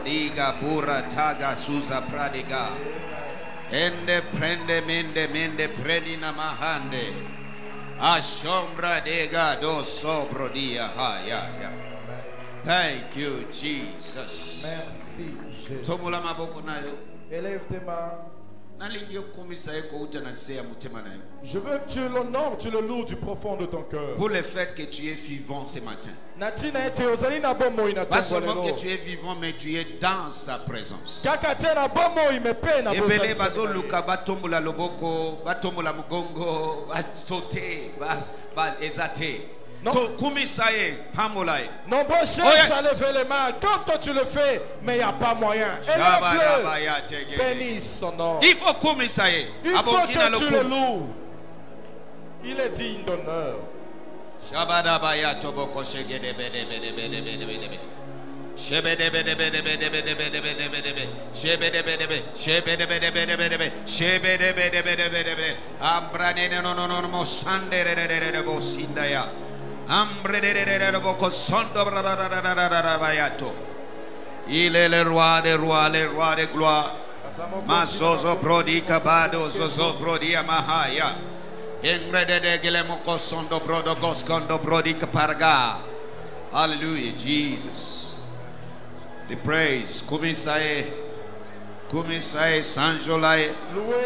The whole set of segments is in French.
Diga bura taga suza pradiga. Ende prende mende predina mahande. Ashombra dega do sobro dia ha ya. Thank you, Jesus. Merci, Jésus. Tomola maboko nayo. Élève tes mains. Je veux que tu l'honores, tu le loues du profond de ton cœur. Pour le fait que tu es vivant ce matin. Pas seulement que tu es vivant, mais tu es dans sa présence. Ebele bazo luka batombola loboko, batombola mugongo, basote, bas ezate. Nombreux cherchent à lever les mains. Comme toi tu le fais, mais il n'y a pas moyen. Élève-le. Bénis son nom. Il faut que tu le loues. Il est digne d'honneur. Il est le roi des rois, le roi des gloires. Masozo prodica bado, sozo prodia mahaya. Engrede de gelemoko sondo brodo goskondo prodica parga. Hallelujah, Jesus. The praise. Kumisae, Sanjolae,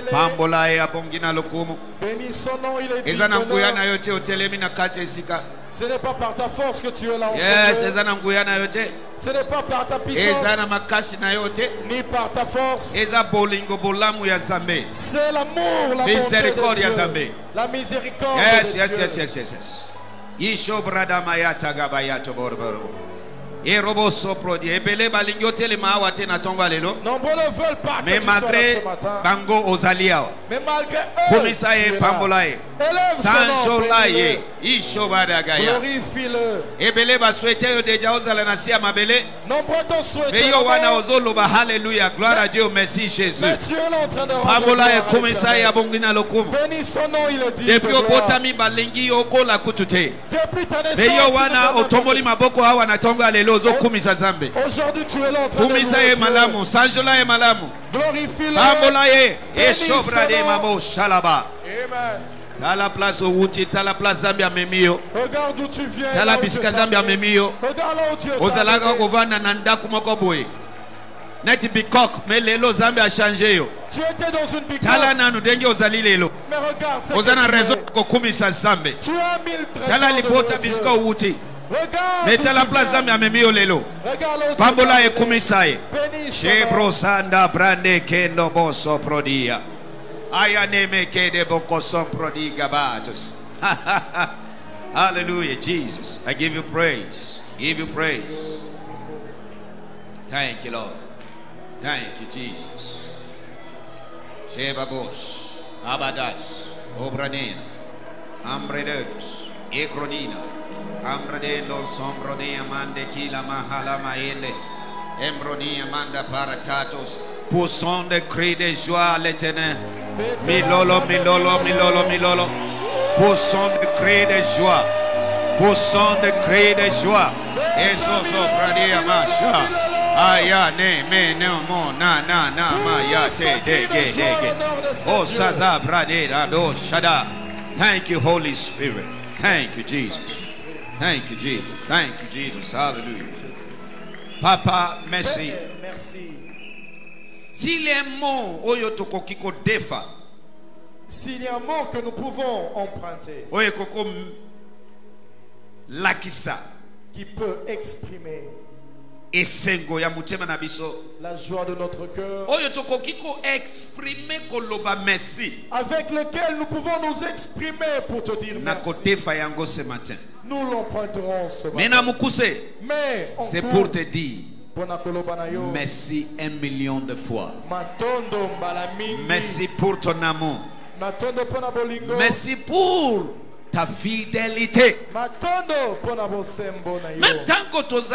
Pambolae, Abongina Lokumu. Bénis son nom, il est digne d'honneur. Ce n'est pas par ta force que tu es là. Yes, ce n'est pas par ta puissance, ni par ta force. C'est l'amour, la bonté de Dieu, la miséricorde de Dieu. Yes. Nombreux ne veulent pas que tu sois là ce matin. Mais malgré eux, tu es là. Élève son nom, glorifie-le. Nombreux t'ont souhaité Hallelujah, gloire à Dieu, merci Jésus. Mais tu es là en train de rendre gloire. Bénis son nom, il est dit de gloire. Depuis ta naissance, aujourd'hui tu es là en train de louer Dieu. Glorifie-le. Amen. T'as la place au Wuti, t'as la place Zambia Memio. Regarde où tu viens. T'as la bisca Zambia Memio. Regarde là où tu es. Ozalaga Govana Nanda Kumokoboy. Neti Bikok, mais Lelo Zambia a changé yo. Tu étais dans une bicok. T'as la nanu dengue Ozali Lelo. Mais regarde, c'est Ozana raison Kokumisa Zambe. Tu as 1000 trésors. T'as la Libota Bisca Wuti. Regarde. Mais t'as la place Zambia Memio Lelo. Regarde là où tu es. Bambola et Kumisae. Bénis son Chebro Sanda Brande Kendo Bosso Prodia. Ayaneme Kede Boko Son Prodiga Batus. Hallelujah, Jesus. I give you praise. Give you praise. Thank you, Lord. Thank you, Jesus. Sheba Bosh, Abadas, Obranena, Ambredus, Ekronina, Ambredendo, Sombronea, Mandekila, Mahala, Maele, Embronia, Manda, Paratatos, poussons des cris de joie à l'éternel. Milolo. Poussons des cris de joie. Poussons des cris de joie. Et Soso Pradia Masha. Aya ne me no mo na ma ya te de. Oh Saza Pradera do Shada. Thank you, Holy Spirit. Thank you, Jesus. Thank you, Jesus. Thank you, Jesus. Hallelujah. Papa, merci. S'il y a un mot s'il y a un mot que nous pouvons emprunter qui peut exprimer la joie de notre cœur, avec lequel nous pouvons nous exprimer pour te dire merci, nous l'emprunterons ce matin. Mais c'est pour te dire merci 1 million de fois. Merci pour ton amour. Merci pour ta fidélité. Même tant que tu es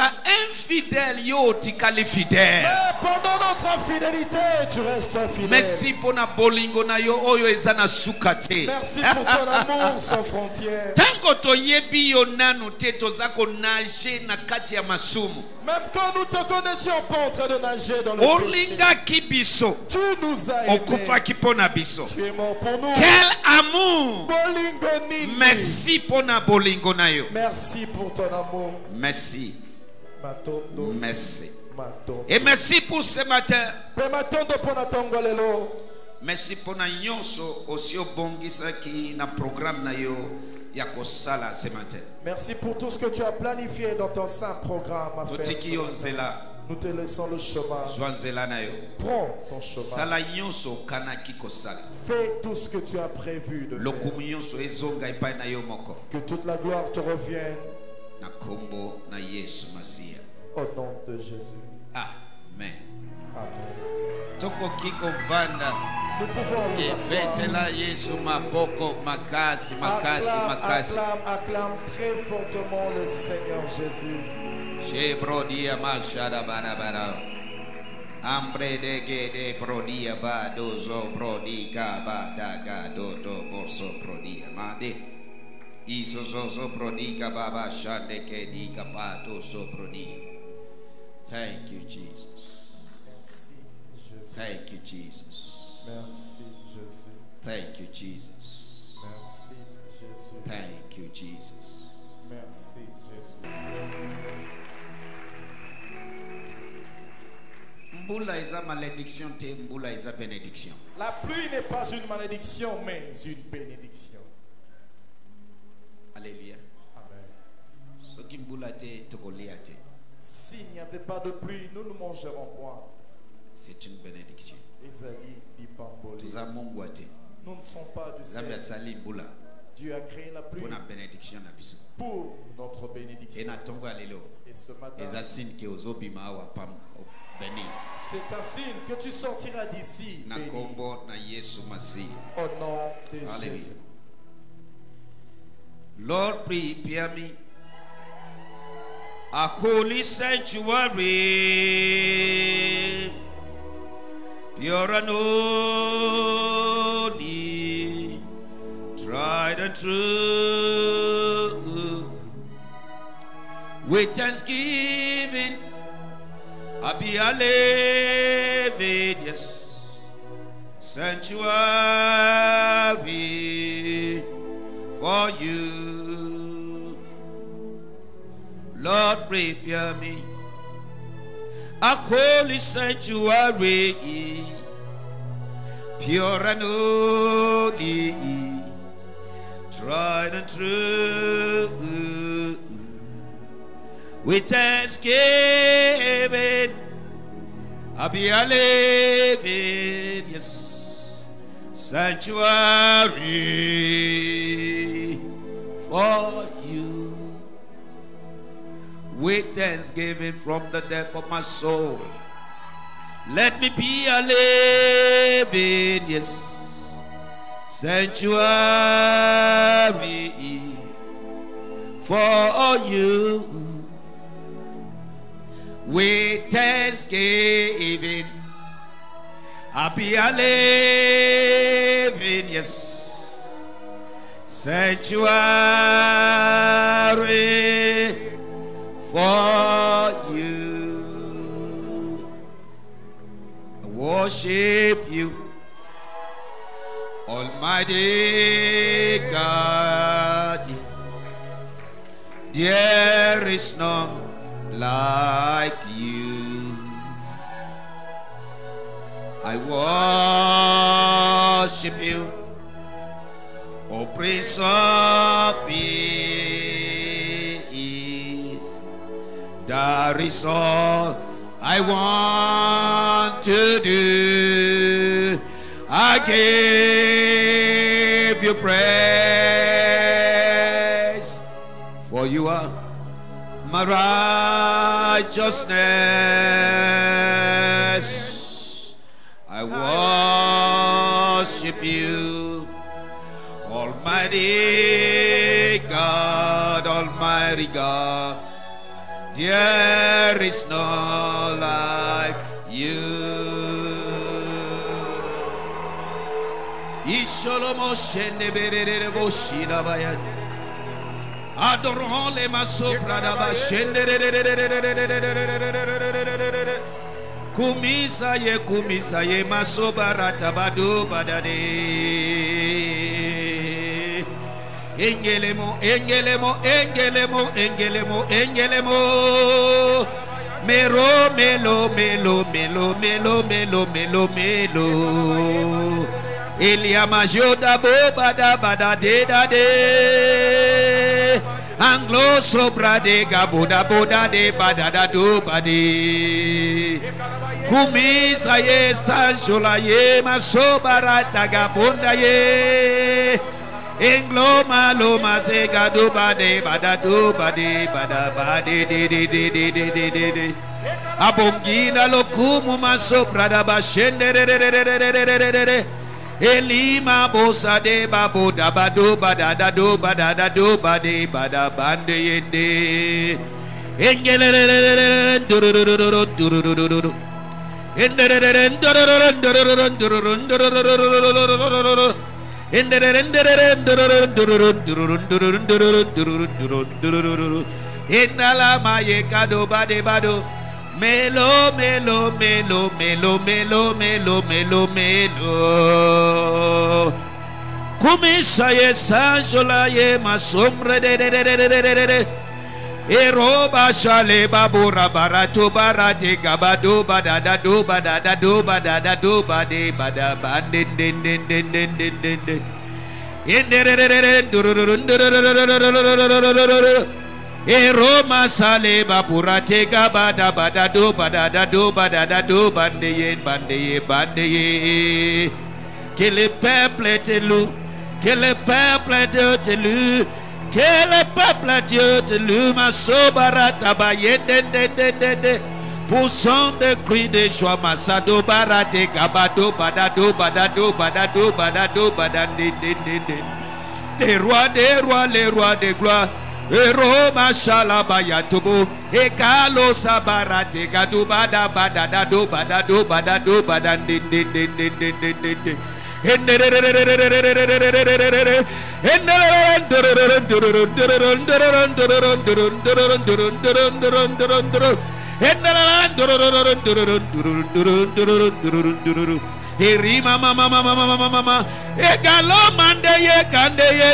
infidèle, tu es fidèle. Pendant notre infidélité, tu restes fidèle. Merci pour na bolingo na yo oyo ezana sukate. Merci pour ton amour sans frontières. Tant que tu yebi yo nanu te tozako nager na kati ya masumu. Même quand nous te connaissions pas en train de nager dans le péché, tu nous as aimés. Tu es mort pour nous. Quel amour! Merci pour na bolingo na yo. Merci pour ton amour. Merci. Matondo. Merci. Matondo. Et merci pour ce matin. Merci pour na nyonso aussi au bongisa qui na programme na yo ya kosala ce matin. Merci pour tout ce que tu as planifié dans ton saint programme à faire ce matin. Nous te laissons le chemin. Prends ton chemin. Fais tout ce que tu as prévu de faire. Que toute la gloire te revienne. Au nom de Jésus. Amen. Amen. Nous pouvons nous asseoir. Acclame très fortement le Seigneur Jésus. Chez Brodia Machada Banabara Ambre de Gede Brodia Badozo Brodica Badaga Dodo Borso Brodia Made Isozo Brodica Baba Shade Kedica Pato So Brodia. Thank you, Jesus. Merci, Jésus. Thank you, Jesus. Merci, Jésus. Thank you, Jesus. Merci, Jésus. Thank you, Jesus. Merci, Jésus. Malédiction, bénédiction. La pluie n'est pas une malédiction, mais une bénédiction. Alléluia. Amen. S'il n'y avait pas de pluie, nous ne mangerons point. C'est une bénédiction. Nous ne sommes pas du ciel. Dieu a créé la pluie pour notre bénédiction. Et ce matin, c'est un signe que tu sortiras d'ici béni. Au nom de Jésus. Lord, prepare me a holy sanctuary, pure and holy, tried and true, with thanksgiving I'll be a living, yes, sanctuary for you. Lord, prepare me a holy sanctuary, pure and holy, tried and true, with thanksgiving I'll be a living, yes, sanctuary for you. With thanksgiving from the depth of my soul, let me be a living, yes, sanctuary for you. With thanksgiving I'll be a living, yes, sanctuary for you. I worship you, Almighty God. There is none like you. I worship you, O Prince of Peace. That is all I want to do. I give you praise, for you are my righteousness. I worship you, Almighty God, Almighty God. There is no like you. Adorons les massos pradaba shende. Kumisaye maso barata badu badade. Engelemo. Melo. Elia majoda bada de. Anglo sobra de gaboda de badada do badi. Kumisa ye sanjola ye masobarata gabunda ye. Englo malo masega do bade badado bade bada bade de. Abongina lokumu masopra da bashende. Elima bosa de babo da bado badada do badada do bade bada bande yende. Engele dururururu. Endala maye kado bade bado. Melo. Kumisa ye sanjola ye masomre de. Eroba shale babura barato barate gabado badada do badada do badada do bade bada bandin. Roma sale bapurate gabada badado badada do badada do bandeye. Que le peuple est loup, que le peuple est loup, que le peuple est loup, ma sobarata bayende de. Poussant de cris de joie, masado barate gabado badado badado badandin. Les rois, les rois de gloire. Roma shalabaya tubu ekalo sabarate gadu bada do badandin. Rima mama egalo mandeye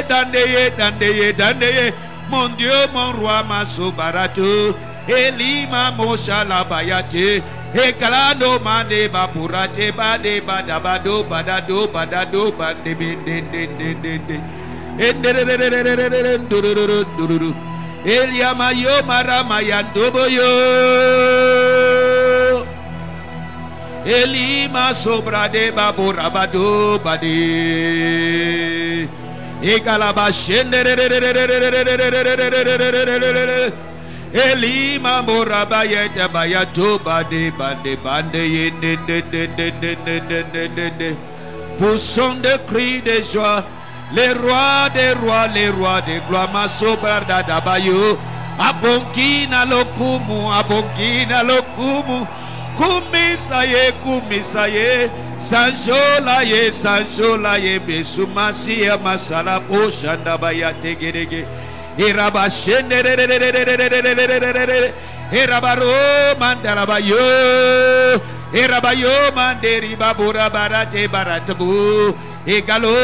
dandeye. Mon Dieu, mon roi, ma sobarato, Elima moshala bayate, Ekalano mande bapurate bade badabado badado bande bende. Eliamayo maramayantoboyo. Elima sobra de baborabado bade. Egalabashende Elima morabayete bayato bade yende. Poussons de cris de joie, les rois des gloire, ma sobrada dabayo, abonkina lokumu, kumisaye, sanjola ye, besumasi ya masala poshanda bayate gerege, irabashende, irabaro mandarabayo, irabayo manderi babura barate baratabu, egalo,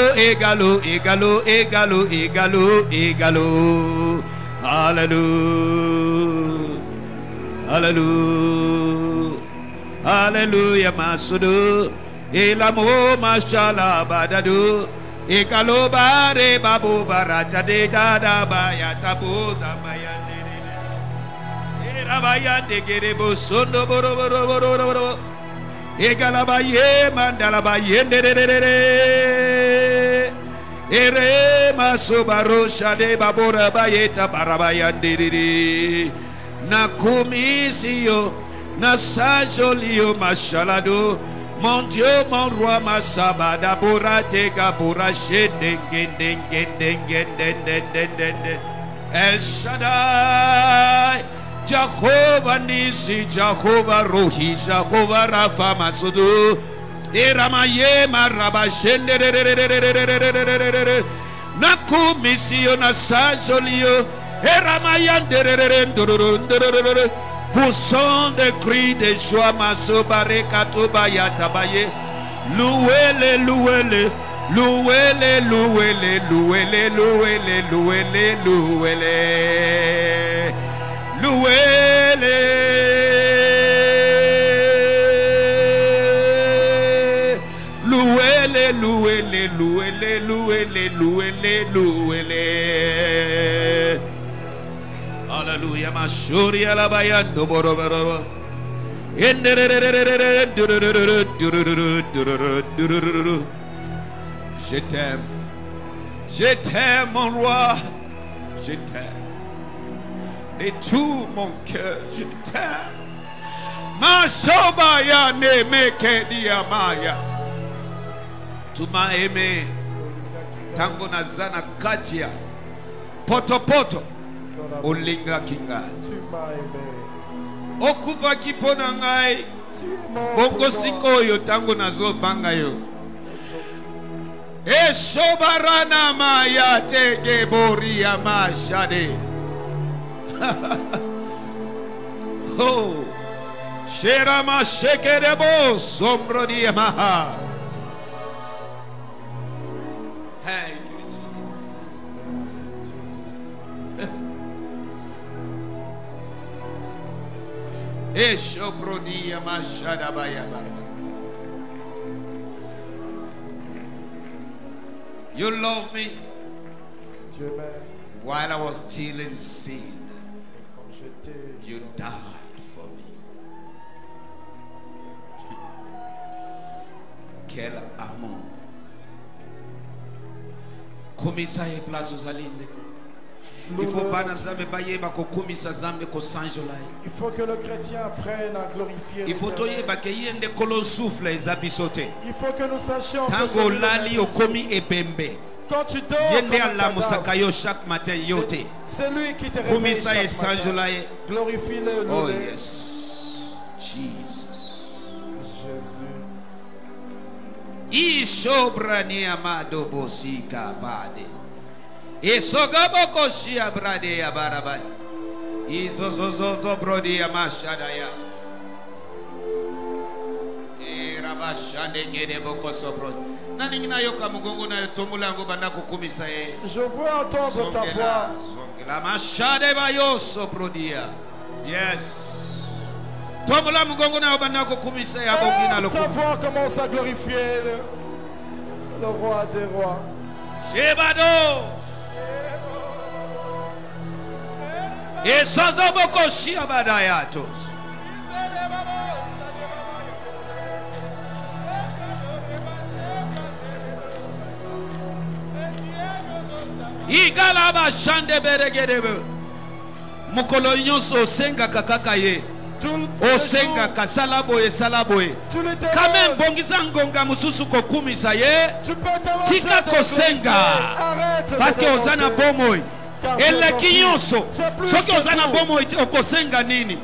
hallelujah, masudu, elamo mashala badadu, ekalo bare babu barata de dada bayata buta bayande, erabayande gerebo sondo boro, egalabaye mandalabayende, ere masubaro shade babura bayeta barabayande, nakumisiyo. Nasajolio mashalado, mon Dieu, mon roi, ma sabada burate gabura shedeng. El Shaddai, Jehovah Nisi, Jehovah Rohi, Jehovah Rafa Masudu, Iramaye marabashende, Nakumisio nasajolio. Poussons des cris de joie, Masobare Katobaya Tabaye. Louez-les, louez-les, louez-les, louez-les, louez-les, louez-les, louez-les, louez-les, louez-les, louez-les, louez-les, louez-les, louez-les, louez-les, louez-les. Alléluia, ma chérie, à la bayando, boroboro. Je t'aime, mon roi, je t'aime. De tout mon cœur, je t'aime. Ma sobaya ne meke diamaya. Tu m'as aimé. Tango nazana katia. Poto poto. Olinga kinga. Tu m'as aimé. Okuva kipona ngai. Bongo sikoyo tango nazo bangayo. Eshobarana maya tege boria mashade. Oh, Sherama shekerebo sombro di maha. Thank you, Jesus. Eshoprodia mashada baya barba. You love me while I was still in sin. You died for me. Quel amour. Komisa e place aux alines. Il faut pas il faut que le chrétien apprenne à glorifier il faut que nous sachions que quand tu dors chaque matin, c'est lui qui te réveille chaque matin. Glorifie-le. Oh yes, Jesus. Jésus. Ishobrani amado bosika bade. Isogaboko shia brade ya barabai. Isozozo brodi ya mashadaya. Rabashande gede boko sobro. Je veux entendre ta voix. La machade bayo soprodia. Yes. Ta voix commence à glorifier le roi des rois. Shebado. Et sazoboko shiabadayatos. Igalaba shande beregedebe. Mukolo nyonso senga kakakaye. Osenga kasalaboye salaboye. Quand même bongisa ngonga mususu ko kumisa ye. Tika kosenga. Parce que ozana bomoy. Elle kinyonso. Soki ozana bomoy okosenga nini?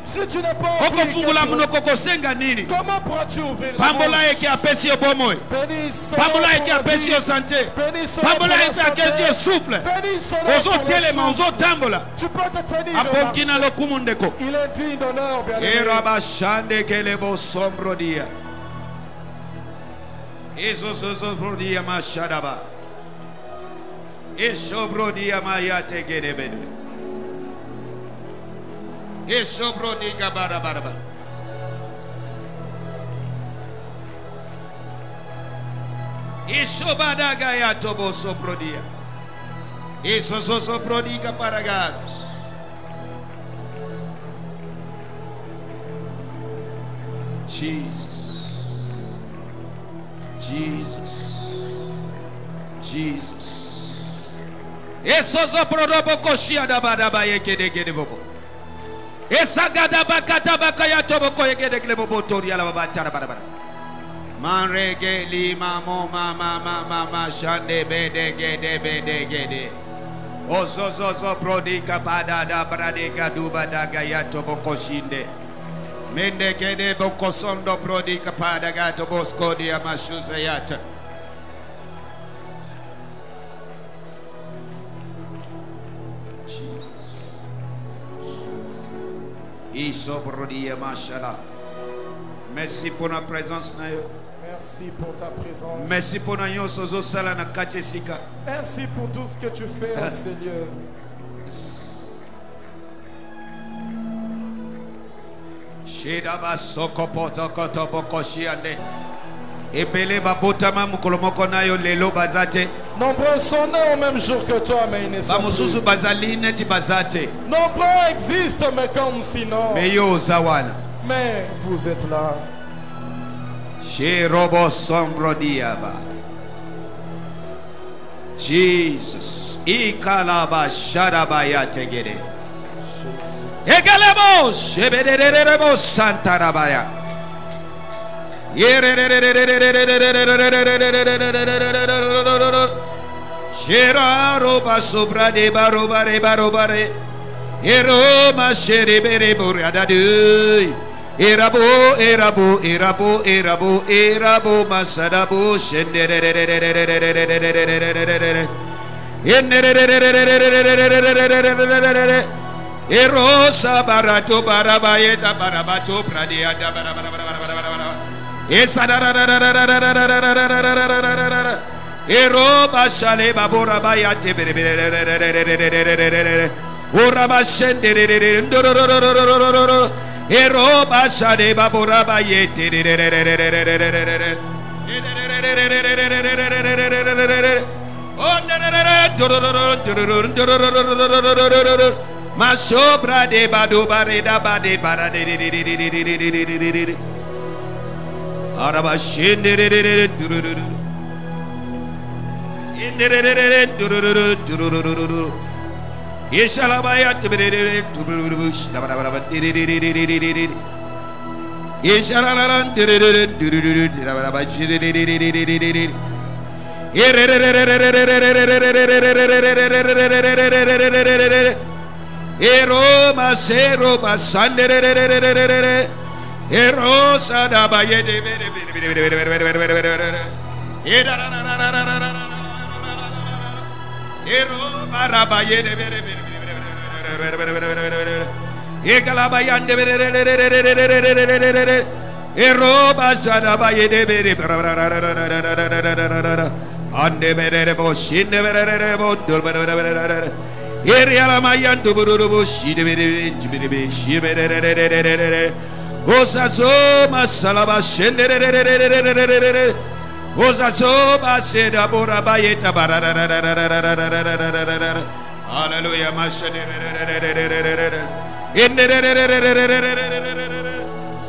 Okofungula munoko kosenga nini? Comment pourras-tu ouvrir la Pambola eke apesi bomoy. Pambola eke apesi santé. Pambola eke apesi souffle. Ozo telema ozo tambola. Tu peux te tenir. Abongina lokumundeko. Il est digne d'honneur, bien-aimé. Erabashande kelebo sombrodia. Ezozozo brodia mashadaba. Eshobrodia mayate gedebede. Eshobrodiga barabaraba. Eshobadaga yatobo sobrodia. Ezozozo brodiga paragados. Jesus, Jesus, Jesus. Esozo prodobo koshia da badaba yekede gede bobo. Esagada bakata bakaya tobo koyegede gede bobo tori ala babatara badabara. Manrege lima mo mama shande bede gede. Ozozo prodika pada da bradika duba daga ya tobo koshinde. Mende kede boko sondo prodika pada gato bosko dia mashuza yata. Jesus. Merci pour la présence. Merci pour ta présence. Merci pour Merci pour tout ce que tu fais, oh Seigneur. Nombreux sont nés au même jour que toi, mais ils ne sont plus. Nombreux existent, mais comme sinon. Mais vous êtes là. Jesus. Ikalaba Shadabaya Tegede. Egalebo Shebederebo Santarabaya. Shera roba sobra de barobare barobare. Eroma sherebere boradadu. Erabo erabo erabo erabo erabo masadabo shendere. Erosa barato barabayeta barabato pradia da Eroba shale babora bayate Uraba shendere Eroba shale babora bayete Masobra de bado bareda bade barade Araba shendere Ishalabaya Ero masero basandere Ero sadabaye de Ero barabaye de Egalabayande Ero basadabaye de Ande bere boshinde bere bodul bere Eriala mayan tu buru shide bere shibere Osaso masalaba shende Osaso baseda bora bayeta barara Hallelujah mashade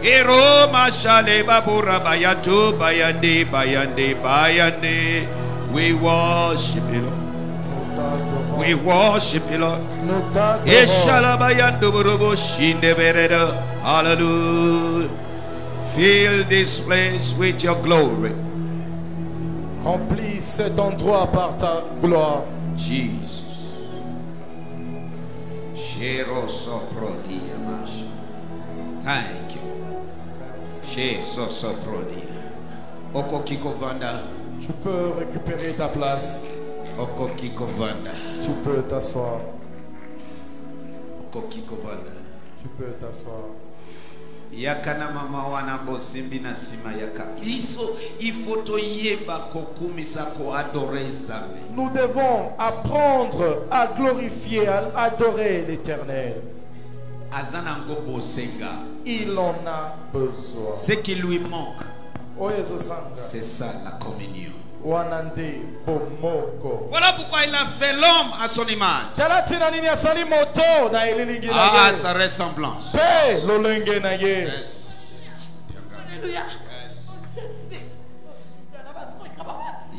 Ero mashale babura bayatu bayande we worship you We worship you, Lord. Hallelujah. Fill this place with your glory. Remplis cet endroit par ta gloire. Jesus. Thank you. Tu peux récupérer ta place. Tu peux t'asseoir. Tu peux t'asseoir. Yakana mama wana bosimbi na sima yaka. Iso ifoto yeba kokumisa ko adorer Zambe. Nous devons apprendre à glorifier, à adorer l'Éternel. Azanango bosenga. Il en a besoin. Ce qui lui manque, c'est ça la communion. Voilà pourquoi il a fait l'homme à son image. Ah, sa ressemblance. Yes. Alléluia.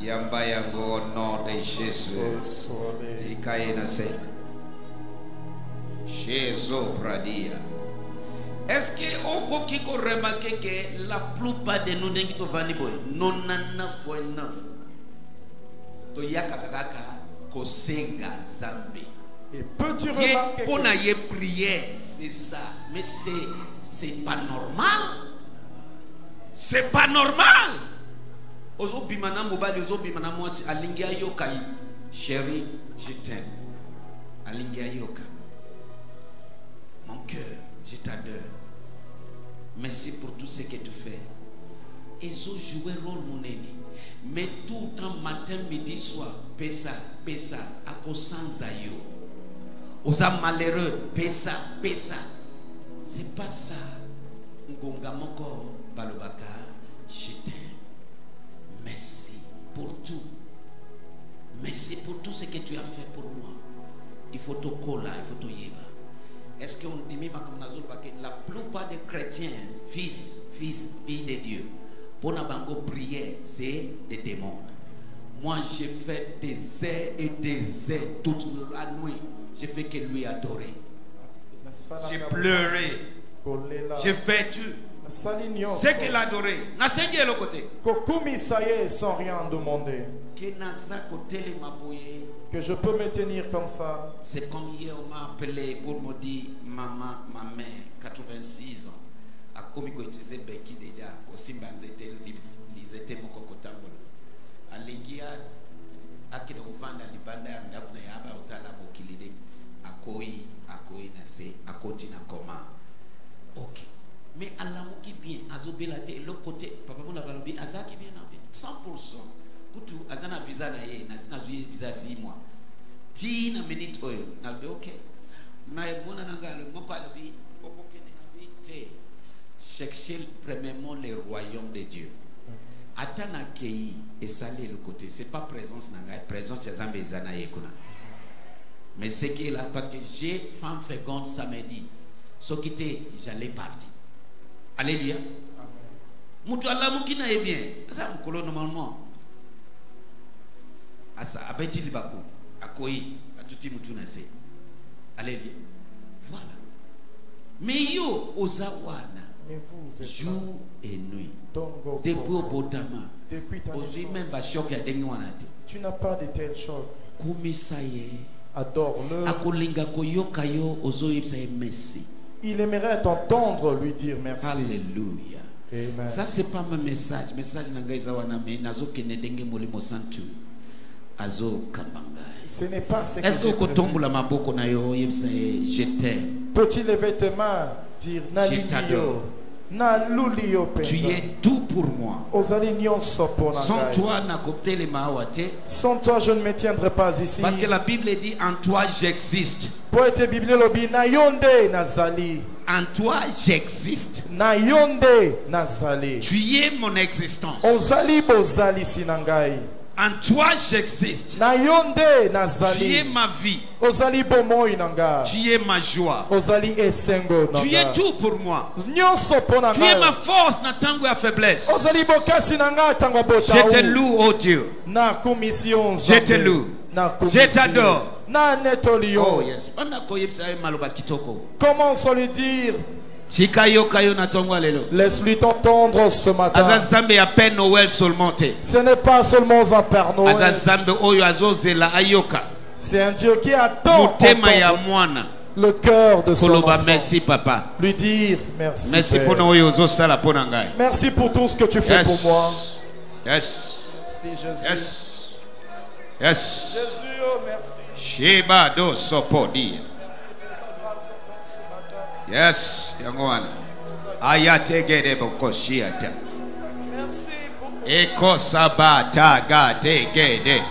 Yamba yango au nom de Jésus. Jésus pradia. Est-ce que on peut remarquer que la plupart de nous qui sont venus 99.9 to yaka kaka kosenga Zambe. Et peux-tu remarquer pour na ye prière, c'est ça, mais c'est pas normal. C'est pas normal. Ozo bimana mobali ozo bimana mwasi alingia yoka chérie, je t'aime. Alingia yoka. Mon cœur Je t'adore. Merci pour tout ce que tu fais. Et ça jouer rôle mon ennemi. Mais tout le temps, matin, midi, soir, pesa, à cause sans aïe. Aux âmes malheureux, pesa. C'est pas ça. Ngonga moko balobaka, je t'aime. Merci pour tout. Merci pour tout ce que tu as fait pour moi. Il faut te coller, il faut te yéba. Est-ce qu'on dit même comme la plupart des chrétiens, fils, filles de Dieu, pour la bango prière, c'est des démons. Moi, j'ai fait des heures et des heures toute la nuit. J'ai fait que lui adorer. J'ai pleuré. J'ai fait tout. C'est qu'il a adoré. N'a pas l'autre côté. Sans rien demander. Que je peux me tenir comme ça. C'est comme hier on m'a appelé pour me dire maman, ma mère, 86 ans. A comme il utilisait Becky déjà, aussi ils étaient mon cocotambo. A l'égia, à qui nous vend à l'ibanda, à l'abnayaba, au tala, au kilide, à koi, nase, à côté, na coma. Ok. Mais à la qui bien, à zobelate, l'autre côté, papa, on a balobi, à ça qui bien, 100%. Kutu azana visa na ye na visa 6 mois. Ti na minute oil na be okay. Na ebona nangalo moko alobi opokene na vite. Chercher premièrement le royaume de Dieu. Atana kei et saler le côté, c'est pas présence nanga, présence ya Zambe zana yekuna. Mais c'est qui là parce que j'ai femme féconde samedi. So quitté, j'allais partir. Alléluia. Amen. Mutu Allah mukina est bien. Ça mukolo normalement. Asa abeti libaku akoi atuti mutu na se. Alléluia. Voilà. Mais yo ozawana. Mais vous êtes jour et nuit. Depuis au Botama. Depuis ta naissance. Tu n'as pas de tel choc. Kumisaye. Adore-le. Akolinga koyokayo ozoyipsaye merci. Il aimerait t'entendre lui dire merci. Alléluia. Amen. Ça c'est pas mon message. Message nangaïza wana me nazo kenedenge molimo santu. Azo kambangai. Ce n'est pas ce que est-ce que kotombola maboko na yo yebsaye je t'aime. Peux-tu lever tes mains dire je t'adore. Tu es tout pour moi. Sans toi, je ne me tiendrai pas ici. Parce que la Bible dit en toi j'existe. En toi j'existe. Tu es mon existence. En toi j'existe. Tu es ma vie. Tu es ma joie. Tu es tout pour moi. Tu es ma force na tango ya faiblesse. Je te loue, oh Dieu. Je te loue. Je t'adore. Oh yes. Comment se le dire? Laisse-lui t'entendre ce matin. Ce n'est pas seulement un Père Noël. C'est un Dieu qui attend le cœur de son enfant. Merci papa. Lui dire merci. Merci pour merci pour tout ce que tu fais pour moi. Yes. Merci Jésus. Yes. Yes. Jésus, oh merci. Sheba do sopodi. Yes, Yangoana. Ayate gede bokoshiata. Merci pour Eko sabata gade gede.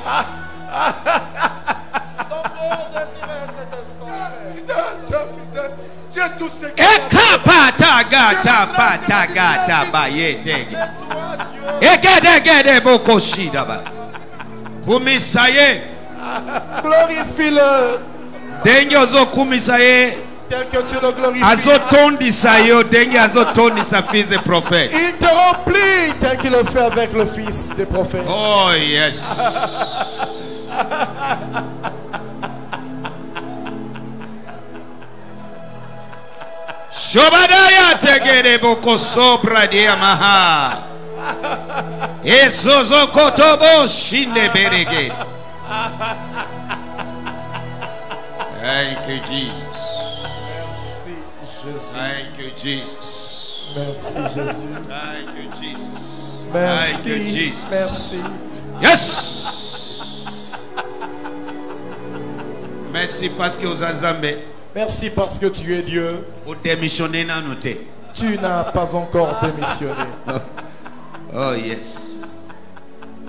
Eka bata gata bata gata bayete. Egede gede bokoshida ba. Kumisaye. Glorifie-le. Denyozo kumisaye. Tel que tu le glorifies. Il te remplit tel qu'il le fait avec le fils des prophètes. Oh yes. Shobadaya tegere boko sobra dia maha. Ezozo kotobo shinde berege. Thank you, Jesus. Merci, Jésus. Thank you, Jesus. Merci, Jésus. Thank you, Jesus. Merci, Thank you, Jesus. Merci. Yes. Merci parce que aux Azambé. Merci parce que tu es Dieu. Tu n'as pas encore démissionné. Oh yes.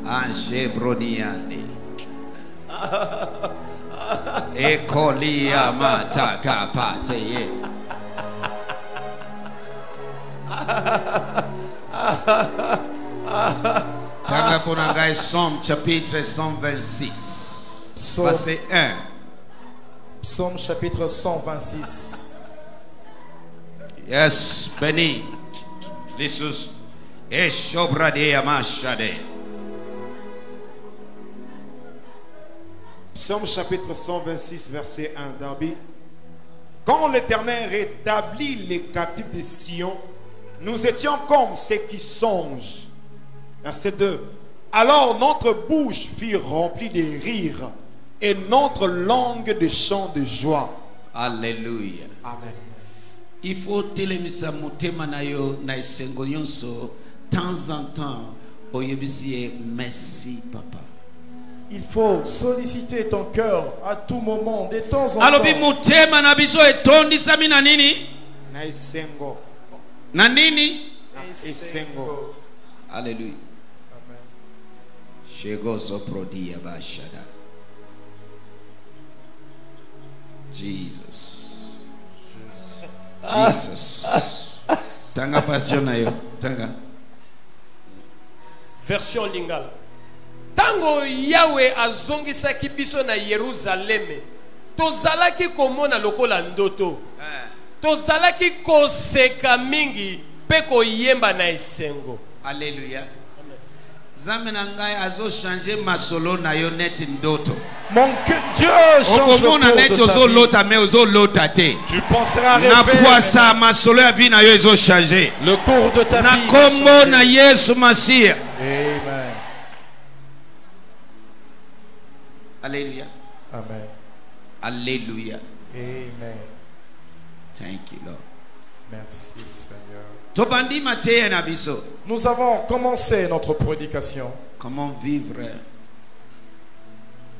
Ange broniani. Ekolia mataka pateye. Tanga ponangai Somme chapitre 126. Verset 1. Psaume chapitre 126. Yes, Béni. Jesus. Eshobrade amashade. Psaume chapitre 126, verset 1, Darby. Quand l'Éternel rétablit les captifs de Sion, nous étions comme ceux qui songent. Verset 2. Alors notre bouche fut remplie de rires et notre langue de chants de joie. Alléluia. Amen. Il faut télémisa motema na yo na esengo nyonso temps en temps oyebisi merci papa. Il faut solliciter ton cœur à tout moment, de temps en temps. Alobi motema na biso etondisa mi na nini? Na esengo. Na nini? Na esengo. Alléluia. Amen. Shego soprodia bashada. Jesus. Jesus. Tanga passion na yo. Tanga. Version lingala. Tango Yahweh azongisaki biso na Yerusaleme, tozalaki komona lokola ndoto. Tozalaki koseka mingi pe koyemba na esengo. Alléluia. Zambe na ngai azo changer masolo na yo net ndoto. Mon Dieu change le cours de ta vie. Tu penseras rêver. Na poisa masolo ya vie na yo ezo changer. Le cours de ta vie. Na kombo na Yesu Masia. Amen. Alléluia. Amen. Alléluia. Amen. Thank you, Lord. Merci, Seigneur. Tobandi mateye na biso. Nous avons commencé notre prédication. Comment vivre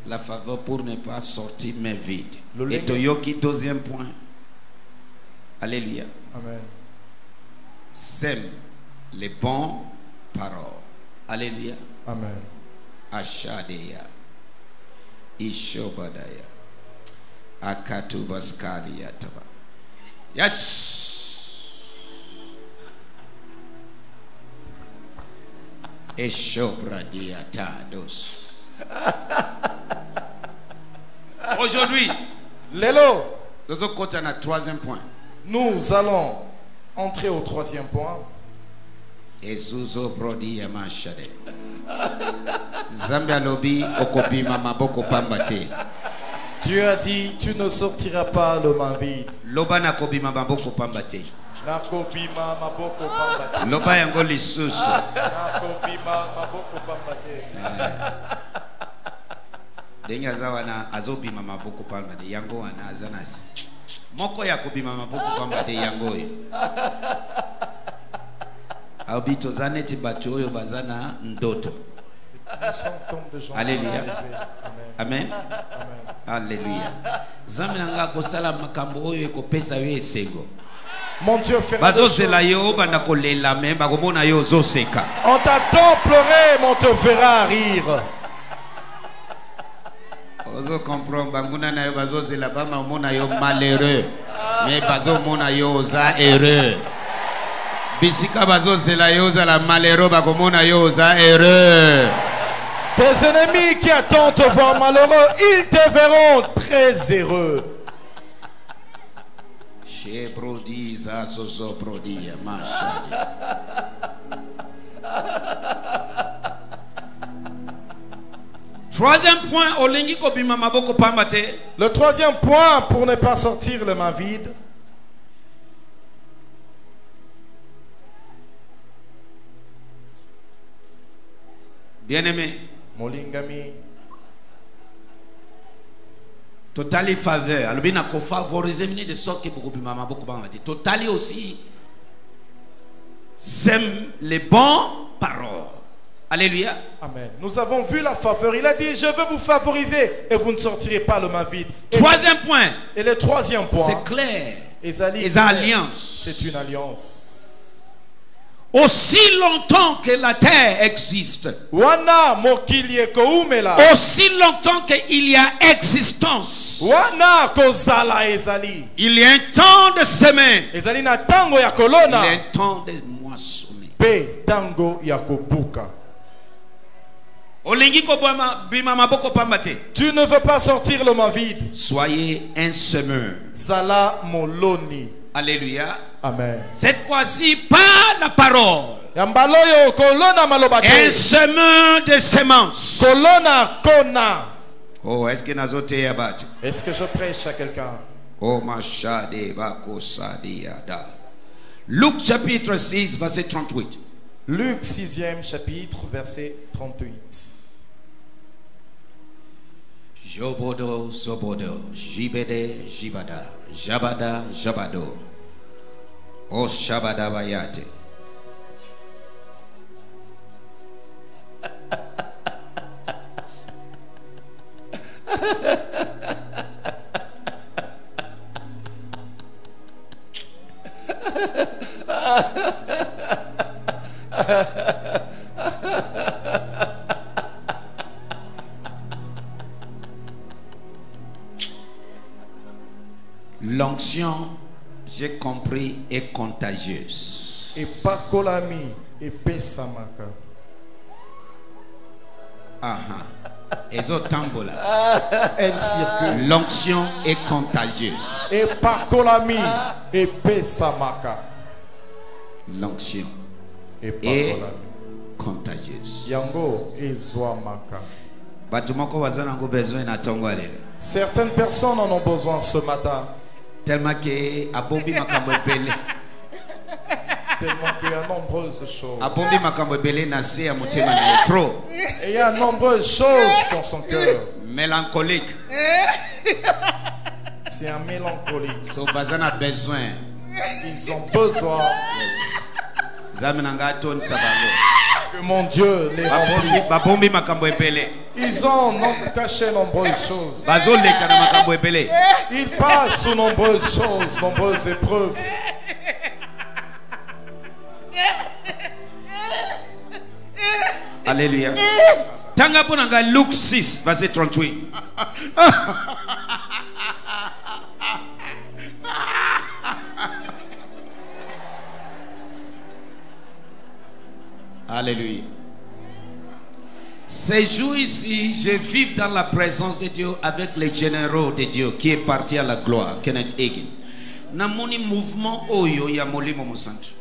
la faveur pour ne pas sortir main vide. Et Toyoki, deuxième point. Alléluia. Amen. Sème les bons paroles. Alléluia. Amen. Ashadeya. Ishobadaya. Akatubaskalia taba. Yes. Eshobradia tados. Aujourd'hui, Lélo, nous allons continuer à troisième point. Nous allons entrer au troisième point. Ezuzo brodia mashade. Zambia lobi okopima maboko pambate. Dieu a dit, tu ne sortiras pas le main vide. Loba na kobima maboko pambate. Nakobima maboko pambate. Loba yango lisusu. Nakobima maboko pambate. Denga zawana azobima maboko pambate yango wana azanasi. Moko ya kobima maboko pambate yango yo. Abito zaneti batu oyo bazana ndoto. Alléluia. Amen. Alléluia. Zaminanga kosala makambo oyo ekopesa yo esengo. Mon Dieu fait bazo zela yo bana kolela me bakomona yo zoseka. On t'attend pleurer, mais on te verra rire. Ozo comprendre banguna na yo bazo zela ba mona yo malheureux. Mais bazo mona yo za heureux. Bisika bazo zela yo za la malheureux bakomona yo za heureux. Tes ennemis qui attendent te voir malheureux, ils te verront très heureux. Troisième point, olingi kobima maboko pambate. Le troisième point pour ne pas sortir les mains vides. Bien-aimé, Molingami, totally faveur. Albina ko favoriser mini de sorte que beaucoup de maman beaucoup de totally aussi sème les bons paroles. Alléluia. Amen. Nous avons vu la faveur. Il a dit, je veux vous favoriser et vous ne sortirez pas le main vide. Troisième point. Et le troisième point. C'est clair. Les alliances. C'est une alliance. Aussi longtemps que la terre existe, aussi longtemps qu'il y a existence, il y a un temps de semer, il y a un temps de moissonner. Tu ne veux pas sortir le main vide. Soyez un semeur. Alléluia. Amen. Cette fois-ci, pas la parole. Un semeur de semences. Oh, est-ce que je prêche à quelqu'un? Oh, machade bakosadiada. Luc chapitre 6, verset 38. Luc 6e chapitre, verset 38. Jobodo, Zobodo, Jibede, Jibada, Jabada, Jabado, O Shabada Bayate. L'onction, j'ai compris, est contagieuse. Et pas kolami et pesamaka. Et autres tambola. Elle circule. L'onction est contagieuse. Et pas kolami et pesamaka. L'onction est contagieuse. Yango et zoamaka. Certaines personnes en ont besoin ce matin. Tellement qu'il y a nombreuses choses. Et il y a nombreuses choses dans son cœur. Mélancolique. C'est un mélancolique. Ils ont besoin. Ils ont besoin que mon Dieu les remplisse. Ils ont caché nombreuses choses. Ils passent sous nombreuses choses, nombreuses épreuves. Alléluia. Tangaponanga Luc 6, verset 38. Alléluia. Ces jours ici, je vis dans la présence de Dieu avec les généraux de Dieu qui est parti à la gloire, Kenneth Hagin. Namoni mouvement oyo ya molimo mosantu.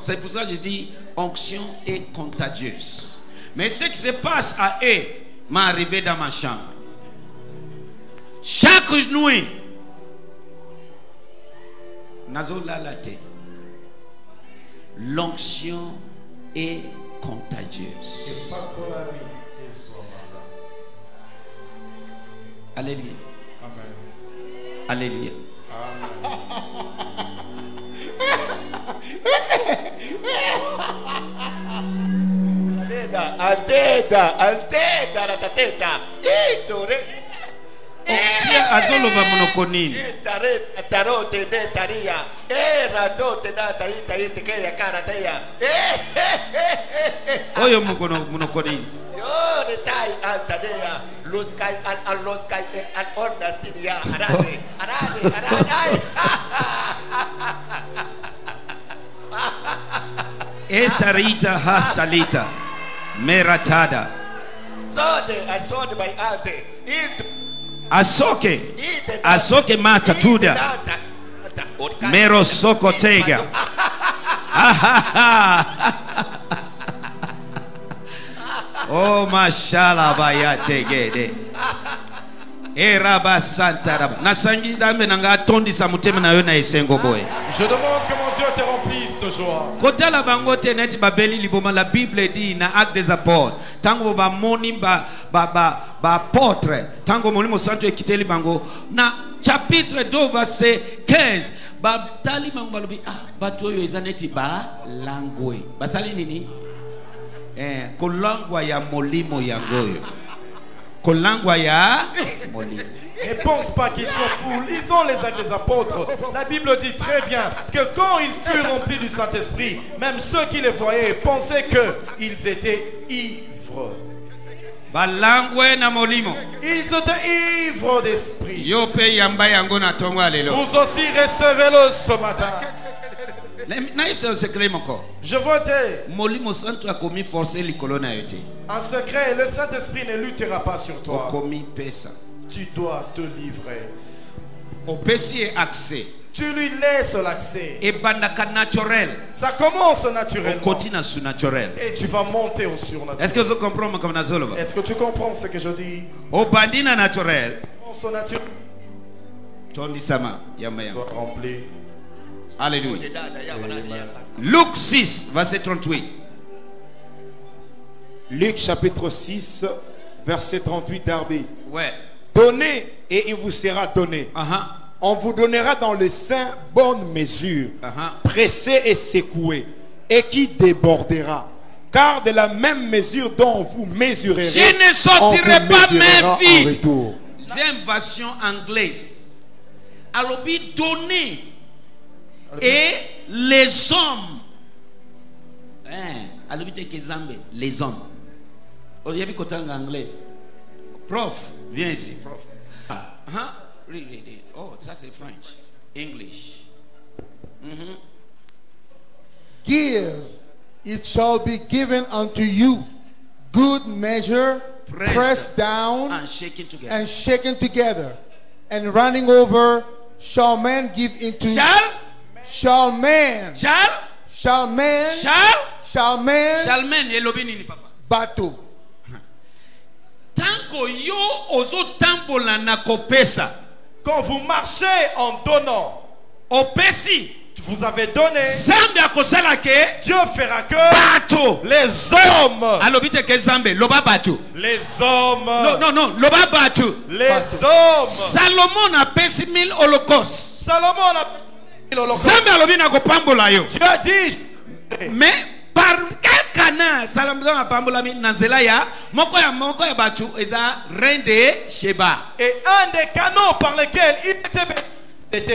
C'est pour ça que je dis onction est contagieuse. Mais ce qui se passe à eux m'est arrivé dans ma chambre. Chaque nuit, l'onction est contagieuse. Alléluia. Amen. Alléluia. Alteda, ratateta, itore. Tia azoloba monokonini. Tarote de taria, radote na taita itekeya karateya. Oyo monokonini. Yo de tai altadea, los kai al los kai al ornastidia, arade. Esta rita hastalita meratada. Sode by ante. Asoke matatuda. Mero sokotega. Oh mashallah bayate gede. Eraba santa. Nasangi dambe nanga tondi sa mutema na yo na esengo boy. Je demande que mon Dieu te remplisse de votre joie. Kotala bango teneti babeli liboma la Bible dit na Actes des Apôtres. Tango ba moni ba apôtre. Tango molimo santo ekiteli bango na chapitre 2 verset 15. Ba tali bango balobi bato yo ezaneti ba langwe. Basali nini? Kolangwa ya molimo ya goyo. Kolangwa ya molimo. Ne pense pas qu'ils sont fous. Lisons les Actes des Apôtres. La Bible dit très bien que quand ils furent remplis du Saint-Esprit, même ceux qui les voyaient pensaient qu'ils étaient ivres. Ils étaient ivres d'esprit. Vous aussi recevez-le ce matin. Je veux dire, en secret, le Saint-Esprit ne luttera pas sur toi. Tu dois te livrer. Tu lui laisses l'accès. Ça commence naturellement. Et tu vas monter au surnaturel. Est-ce que vous comprenez? Est-ce que tu comprends ce que je dis? Au bandina naturel. Son naturel. Sois rempli. Alléluia. Luc 6, verset 38. Luc chapitre 6, verset 38 Darby. Ouais. Donnez et il vous sera donné. On vous donnera dans le sein bonne mesure, pressée et secouée, et qui débordera. Car de la même mesure dont vous mesurerez, je ne sortirai pas même vide. J'ai une version anglaise. Alors, donner et les hommes. Alors, les hommes. Aujourd'hui, côté anglais. Prof, viens ici, prof. Read it. Oh, ça c'est French. English. Give, it shall be given unto you. Good measure, pressed down and shaken together, and running over, shall man give into. Shall man. Bateau. Quand vous marchez en donnant, vous avez donné, Dieu fera que les hommes, les hommes, Salomon a payé 1000 holocaustes. Dieu a dit, mais par quel canal Salomon a pambolami nanzelaya moko ya batu eza reine de Sheba. Et un des canaux par lesquels il était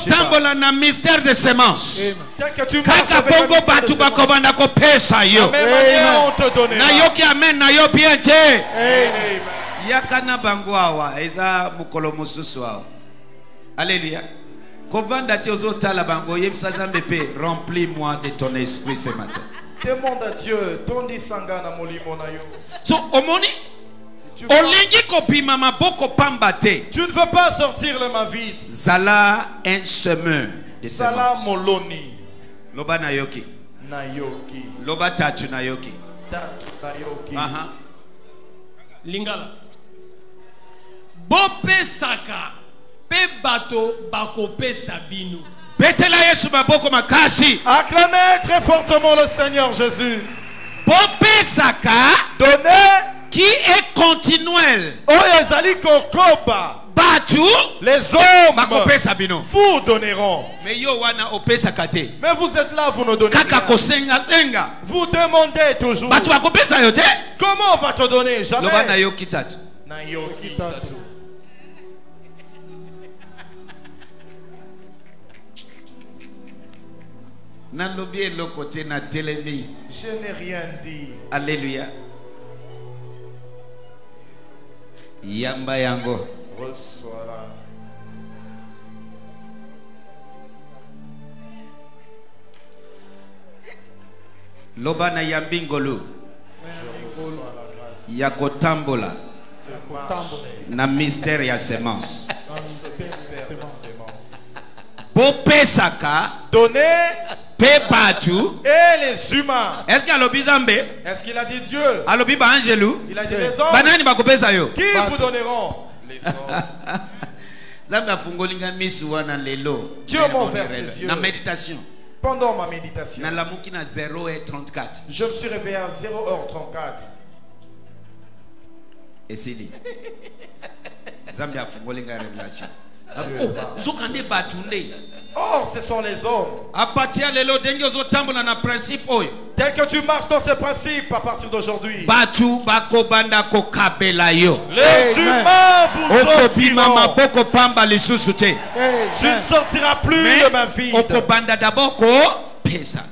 tambola na mystère de semence. Kaka bongo batu bakobanda ko pesa yo. Na yoki amen na yo bien te. Yakana bango awa eza mukolo mususu awa. Alléluia. Kovanda tiozo tala bango yebisa zambe pe remplis-moi de ton esprit ce matin. Demande à Dieu, tondi sangana molimo na yo. So omoni olingi kopima maboko pambate. Tu ne veux pas sortir les mains vides. Zala un semeur de Zala moloni. Loba nayoki. Nayoki. Loba tatu nayoki. Tatu nayoki. Lingala. Bope saka. Pe bato bakope sabinu. Betela Yesu maboko makasi. Acclamez très fortement le Seigneur Jésus. Bope saka. Donnez. Qui est continuel. Oyezali kokoba. Batu. Les hommes. Bakope sabino. Vous donneront. Mais yo wana ope sakate. Mais vous êtes là, vous ne donnez pas. Kaka kosenga senga. Vous demandez toujours. Batu bakope sa yote. Comment on va te donner? Jamais. Loba na yo kitatu. Na yo kitatu. Je n'ai rien dit. Alléluia. Yamba yango. Reçois-la. Loba na yambingolu. Yakotambola. Na mystère ya semence. Bopesaka. Donner. Et les humains. Est-ce qu'il a dit Dieu? Il a dit les hommes. Qui vous donneront? Les hommes. Dieu m'a ouvert ses yeux. La méditation. Pendant ma méditation, na lamuki na 0h34 je me suis réveillé à 0h34. et sili Zambia afungole nga révélation. Oh, ce sont les hommes. Tel que tu marches dans ces principes à partir d'aujourd'hui, les humains vous sortiront. Tu ne sortiras plus de ma vie.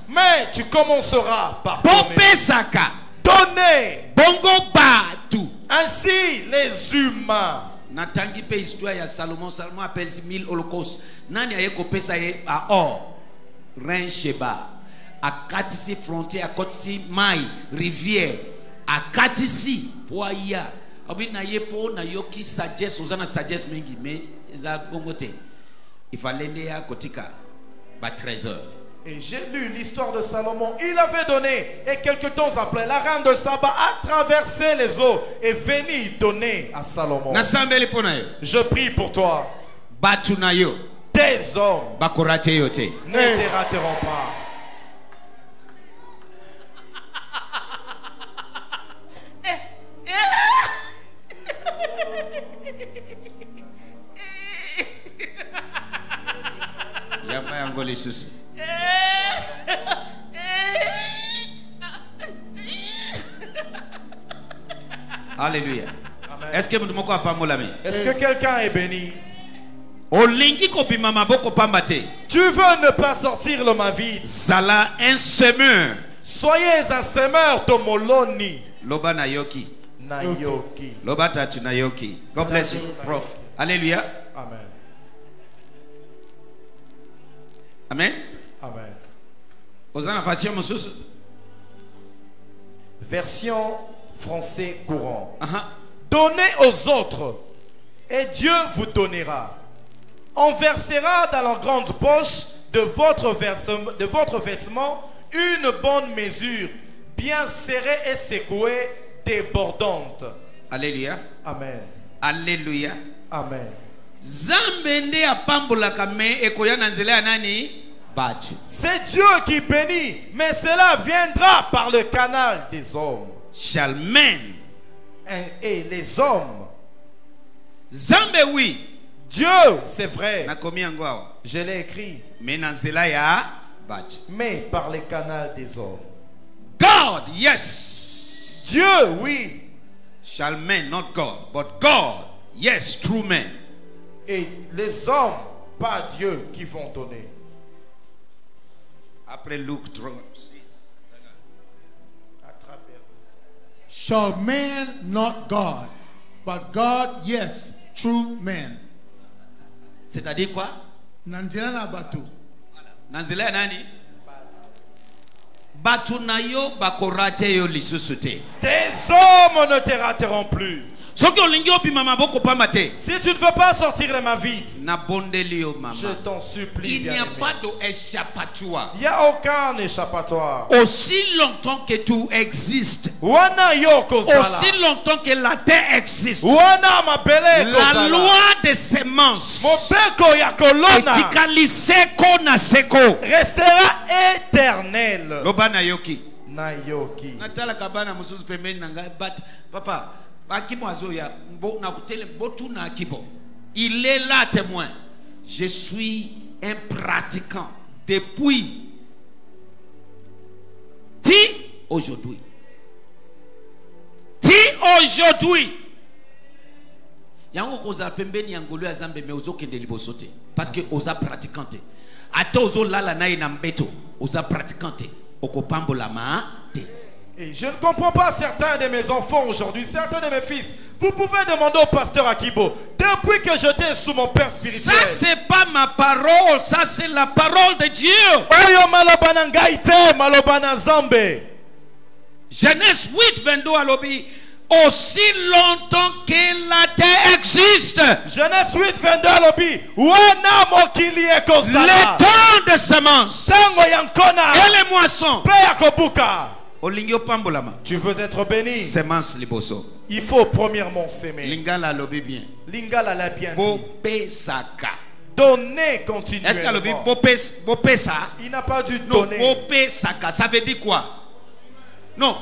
Mais tu commenceras par donner. Ainsi, les humains. Natangi pe histoire ya Salomon. Salomon appelle 1000 holocaustes. Nani aye kopesa ye a or Rein Sheba akatisi frontière akatisi mai rivière akatisi poya obi na ye po na yoki sagesse ozana sagesse mingi mais eza bongote ifalende ya kotika ba trésor. Et j'ai lu l'histoire de Salomon. Il avait donné, et quelque temps après, la reine de Saba a traversé les eaux et venu donner à Salomon. Je prie pour toi. Tes hommes ne te rateront pas. Alléluia. Est-ce que quelqu'un est béni? Tu veux ne pas sortir le main vide. Zala un semeur. Soyez un semeur de moloni. Loba nayoki. Nayoki. Loba tatu nayoki. God bless you, prof. Alléluia. Amen. Amen. Amen. Osana version mususu. Version français courant. Donnez aux autres et Dieu vous donnera. On versera dans la grande poche de votre vêtement une bonne mesure, bien serrée et secouée, débordante. Alléluia. Amen. Alléluia. Amen. Zambende apambola kame ekoya na nzela nani? C'est Dieu qui bénit, mais cela viendra par le canal des hommes. Shalmen. Et les hommes. Zambe oui. Dieu, c'est vrai. Je l'ai écrit. Mais par le canal des hommes. God, yes. Dieu, oui. Shalmen, not God, but God, yes, true men. Et les hommes, pas Dieu, qui vont donner. Après Luke 6. Shall man, not God, but God, yes, true men. C'est-à-dire quoi? Nanzela na batu. Nanzela nani? Batu na yo bakorate yo lisusute. Tes hommes ne te rateront plus. Si tu ne veux pas sortir les mains vides, je t'en supplie. Il n'y a pas d'échappatoire. Il n'y a aucun échappatoire. Aussi longtemps que tu existes, aussi longtemps que la terre existe, la loi des semences restera éternelle. Papa, il est là témoin. Je suis un pratiquant depuis aujourd'hui. Parce que osa pratiquante. Ata ozo lala na ina mbeto, osa pratiquante. Okopambola maate. Et je ne comprends pas certains de mes enfants aujourd'hui, certains de mes fils. Vous pouvez demander au pasteur Akibo, depuis que j'étais sous mon père spirituel. Ça c'est pas ma parole, ça c'est la parole de Dieu. Genèse 8, 22 à l'obéi. Aussi longtemps que la terre existe. Genèse 8, 22 à l'obéi. Le temps de semences et les moissons. Tu veux être béni. Semence liboso. Il faut premièrement s'aimer. Lingala lobi bien. Lingala l'a bien dit. donner continuellement. Est-ce qu'il a Il n'a pas dû non, donner. ça veut dire quoi? Non,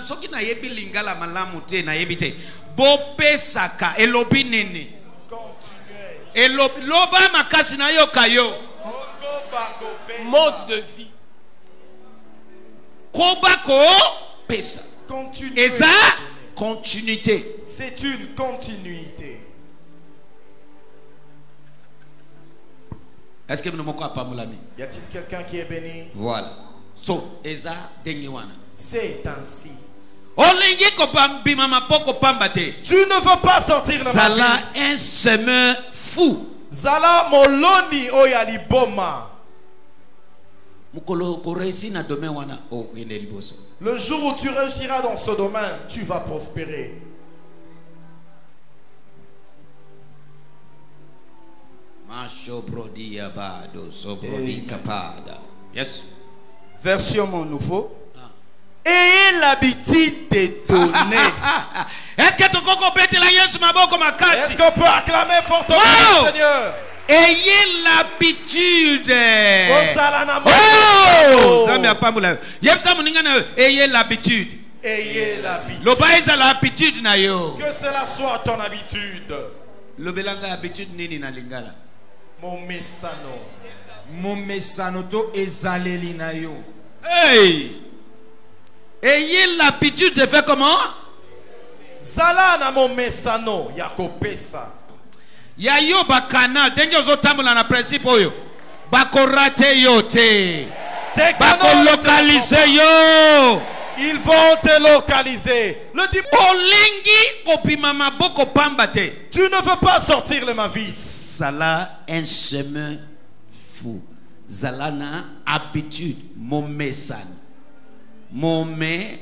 ce qui n'a yebi lingala malamute na yebite. Bope saka elobi nene. Loba makasi na yo kayo. Mode de vie. Kobako pesa. Et ça, continuité. C'est une continuité. Est-ce que vous ne m'avez pas moulami? Y a-t-il quelqu'un qui est béni? Voilà. So, eza dengiwana. C'est ainsi. Tu ne veux pas sortir de ma Zala vie. un semeur fou. Zala moloni oyali boma. Le jour où tu réussiras dans ce domaine, tu vas prospérer. Yes. Version mon nouveau. Ayez l'habitude de donner. Est-ce que ton coco peut la yesu maboko makasi? Est-ce qu'on peut acclamer fortement Wow! le Seigneur? Ayez l'habitude. Oh! Zami apamula. Yebsa muninga na ayez l'habitude. Ayez l'habitude. Lobaeza l'habitude na yo. Que cela soit ton habitude. Lobelanga habitude nini na lingala? Mon mesano. Mon mesano to ezaleli na yo. Hey! Ayez l'habitude de faire comment? Zala na mon mesano yakopesa. Ya yo bakana denjo zotambula na principe oyo. Bakorate yo te. Bakolokalize yo. Ils vont te localiser. Le Olingi kopimama boko pambate. tu ne veux pas sortir de ma vie. Sala un chemin fou. Zalana habitude momesan. Mome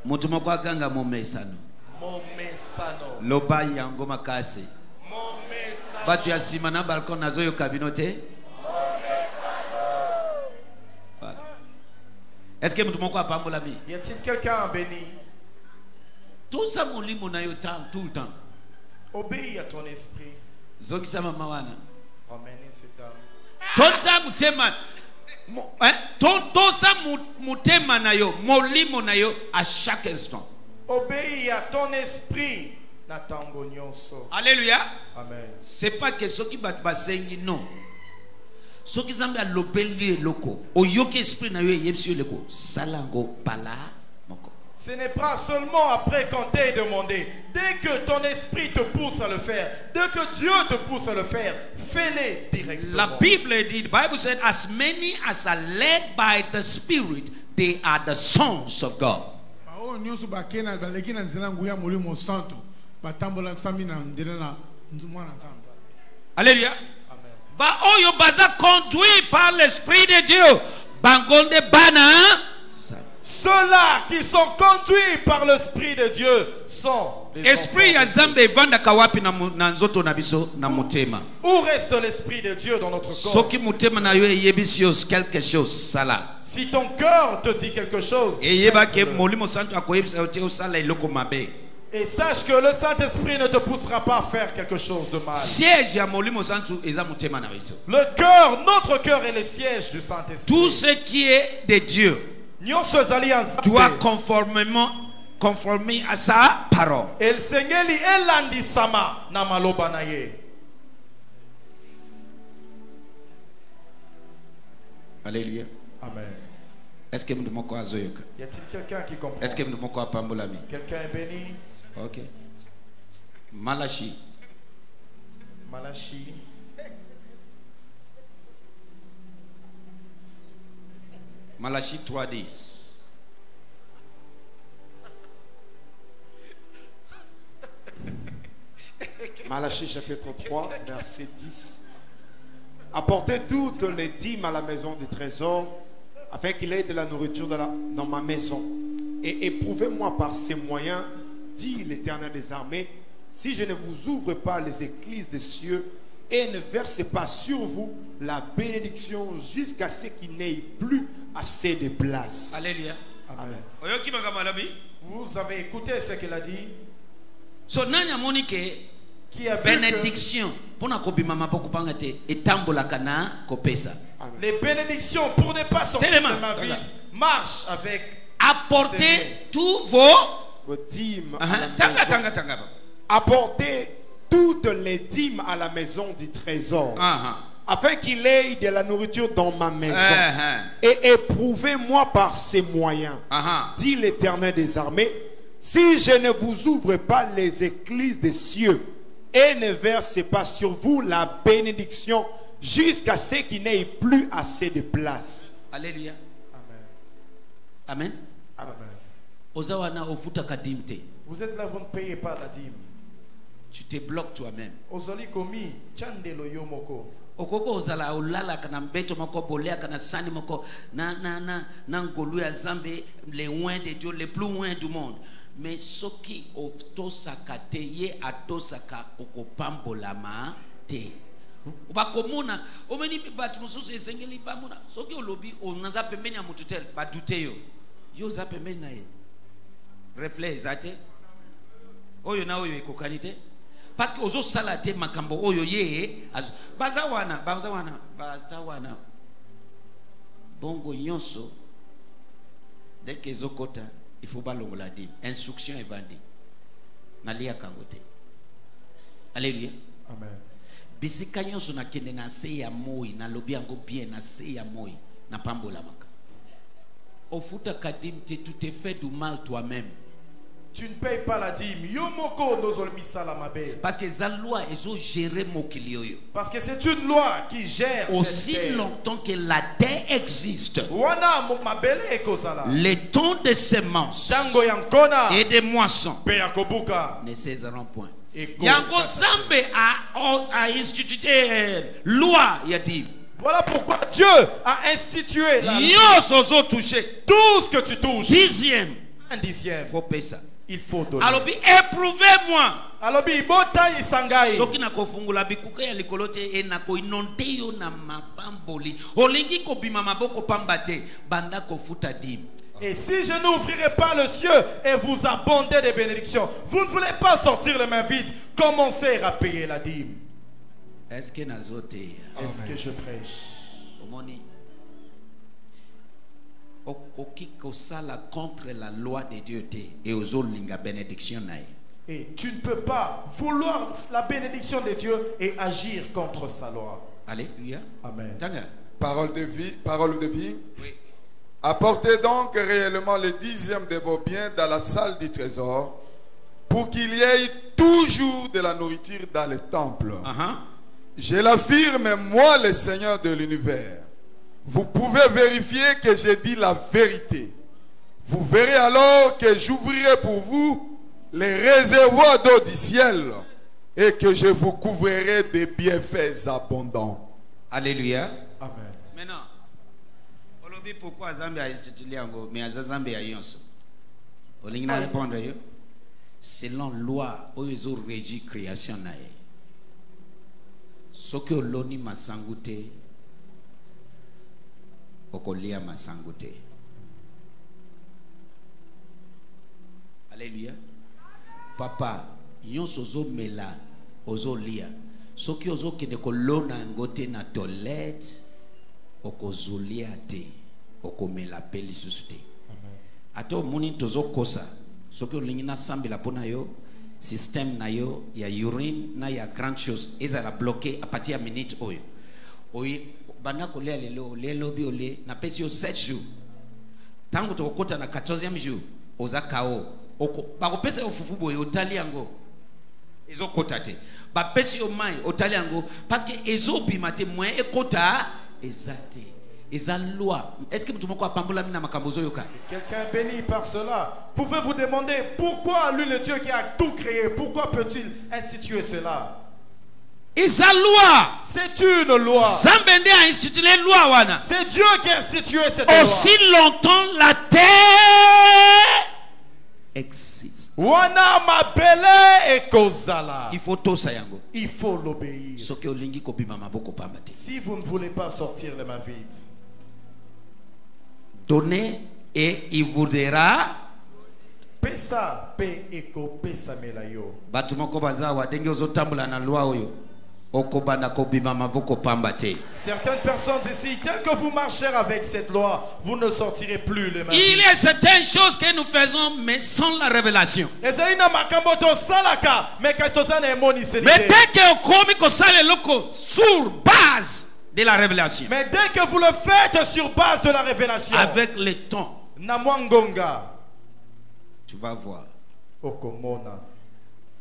mutumoko aganga momesano. Momesano. Loba yango makase. Momesano. Batu ya simana balkon nazo yo kabinote. Voilà. Est-ce que mutumoko apambola mi? Y a-t-il quelqu'un béni? Tout ça mon limo na yo tout le temps. Obéis à ton esprit. Zokisa mama wana. Ramenez cette dame. Tout ça mutema. Tout ça mutema na yo, molimo na yo à chaque instant. Obéis à ton esprit. Natango nyonso. Alléluia. Amen. C'est pas que ce qui bat basengi non. Ce qui semble à l'opélie loko. O yoke esprit na yo yepsi loko. Salango pala moko. Ce n'est pas seulement après qu'on t'ait demandé. Dès que ton esprit te pousse à le faire, dès que Dieu te pousse à le faire, fais-le directement. La Bible dit, the Bible said, as many as are led by the Spirit, they are the sons of God. Alléluia. Ba oyo baza conduit par l'Esprit de Dieu. Bangonde bana. Ceux-là qui sont conduits par l'Esprit de Dieu sont les Esprit ya zambe vanda kawapi na nzoto na biso na motema. Où reste l'Esprit de Dieu dans notre corps? Soki motema na yo yebisi quelque chose sala. Si ton cœur te dit quelque chose, yeba ke molimo santo akoyebisa yo te osala iloko mabe. et sache que le Saint-Esprit ne te poussera pas à faire quelque chose de mal. Siège ya molimo santo eza motema na biso. Le cœur, notre cœur est le siège du Saint-Esprit. Tout ce qui est de Dieu doit conformer à sa parole. El Sengeli elandi sama na maloba na ye. Alléluia. Amen. Est-ce que nous moko azoyoka? Y a-t-il quelqu'un qui comprend? Est-ce que nous moko apambolami? Quelqu'un est béni? OK. Malachi. Malachi. Malachi 3:10. Malachi chapitre 3, verset 10. Apportez toutes les dîmes à la maison du trésor, afin qu'il ait de la nourriture dans ma maison. Et éprouvez-moi par ces moyens, dit l'Éternel des armées, si je ne vous ouvre pas les écluses des cieux et ne verse pas sur vous la bénédiction jusqu'à ce qu'il n'ait plus assez de place. Alléluia. Amen. Amen. Vous avez écouté ce qu'il a dit? So nani amonike qui a vu bénédiction pour na kobima maboko pangate etambola kana kopesa. Les bénédictions pour ne pas sortir de ma vie marche avec. Apportez tous vos dîmes à la maison. Apportez toutes les dîmes à la maison du trésor, afin qu'il ait de la nourriture dans ma maison. Et éprouvez-moi par ces moyens, dit l'Éternel des armées, si je ne vous ouvre pas les écluses des cieux et ne verse pas sur vous la bénédiction jusqu'à ce qu'il n'ait plus assez de place. Alléluia. Amen. Amen. Amen. Vous êtes là, vous ne payez pas la dîme. Tu te bloques toi-même. Okoko ozala olala kana mbeto moko bolea kana sani moko na ngolu ya Zambe, les loin de Dieu, les plus loin du monde. Mais soki otosaka te ye atosaka okopambolama te. Bakomona omeni batu mususu esengeli bamona soki olobi onaza pembeni ya mututel badute yo za pembeni na ye reflet zate oyo na oyo ekokanite parce que ozo salate makambo oyo ye bazawana bongo nyonso dès que ezokota il faut balongola dim instruction evandi nalia kangote. Alléluia. Amen. Bisika nyonso na kende na se ya moi na lobi yango bien na se ya moi na pambola maka ofuta kadim te tu te fais du mal toi-même. Tu ne payes pas la dîme. Yomoko nozolmisa la mabe. Parce que la loi est gérée mokilioyo. Parce que c'est une loi qui gère aussi longtemps que la terre existe. Wana mabele ekozala. Les temps de semences Dango yankona et de moissons ne cesseront point. Yango Zambe a institué loi yadi. Voilà pourquoi Dieu a institué la loi. Tout ce que tu touches. Un dixième. Faut payer ça. Il faut donner. Alors éprouvez-moi. Alors bota isangai. Soki na kofungula bikuka ya likolote e na ko inonde yo na mapamboli. Olingi ko bima maboko pambate banda ko futa dim. Et si je n'ouvrirai pas le ciel et vous abondez des bénédictions, vous ne voulez pas sortir les mains vides, commencez à payer la dîme. Est-ce que nazote? Est-ce que je prêche? Omoni. Okoki kosala contre la loi de Dieu et aux linga bénédiction nae. Et tu ne peux pas vouloir la bénédiction de Dieu et agir contre sa loi. Alléluia. Amen. Parole de vie, parole de vie. Oui. Apportez donc réellement le dixième de vos biens dans la salle du trésor, pour qu'il y ait toujours de la nourriture dans le temple. Je l'affirme, moi le Seigneur de l'univers. Vous pouvez vérifier que je dis la vérité. Vous verrez alors que j'ouvrirai pour vous les réservoirs d'eau du ciel et que je vous couvrirai de bienfaits abondants. Alléluia. Amen. Maintenant, pourquoi Zambie a institué yango mais Zambie a yonso. Olingina répondre yo. Selon loi oyo régit création nae. Soki oloni masangute okolia masangute. Alléluia. Papa, yonso zo mela ozo lia. Soki ozo kende kolona ngote na toilette okozulia te. Okomela peli susute. Ato muni tozo kosa. Soki olingina sambela pona yo système na yo ya urine na ya grande chose eza la bloqué à partir ya minute oyo. Oyi banda ko lelo bi ole na pesi yo 7 jours. Tango to kota na 14e jour oza kao. Oko ba ko pesa yo fufu boyo otali yango. Ezo kota te. Ba pesi yo mai otali yango parce que ezo bimate moins ekota ezate. Est-ce que quelqu'un béni par cela? Pouvez-vous demander pourquoi lui le Dieu qui a tout créé, pourquoi peut-il instituer cela? C'est une loi. C'est Dieu qui a institué cette loi. Aussi longtemps la terre existe. Il faut tout ça. Il faut l'obéir. Si vous ne voulez pas sortir les mains vides, donnez et il vous dira. Pesa pesa pe eko pesa melayo. Batumoko bazawa denge ozotambula na loi oyo. Okobana kobima maboko pamba te. Certaines personnes ici, tel que vous marchez avec cette loi, vous ne sortirez plus les mains. Il y a certaines choses que nous faisons, mais sans la révélation. Mais dès que vous commis sur base de la révélation. Mais dès que vous le faites sur base de la révélation. Avec le temps. Namwangonga. Tu vas voir. Okomona.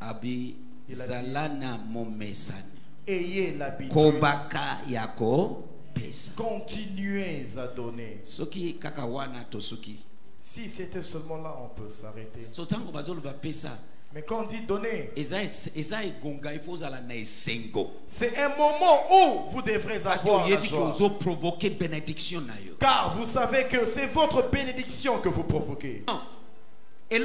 Abi zalana momesani. Ayez l'habitude. Kobaka yako pesa. Continuez à donner. Soki kakawana tosuki. Si c'était seulement là, on peut s'arrêter. Sotango bazolo ba pesa. Mais quand on dit donner, c'est un moment où vous devrez avoir la joie. Car vous savez que c'est votre bénédiction que vous provoquez. C'est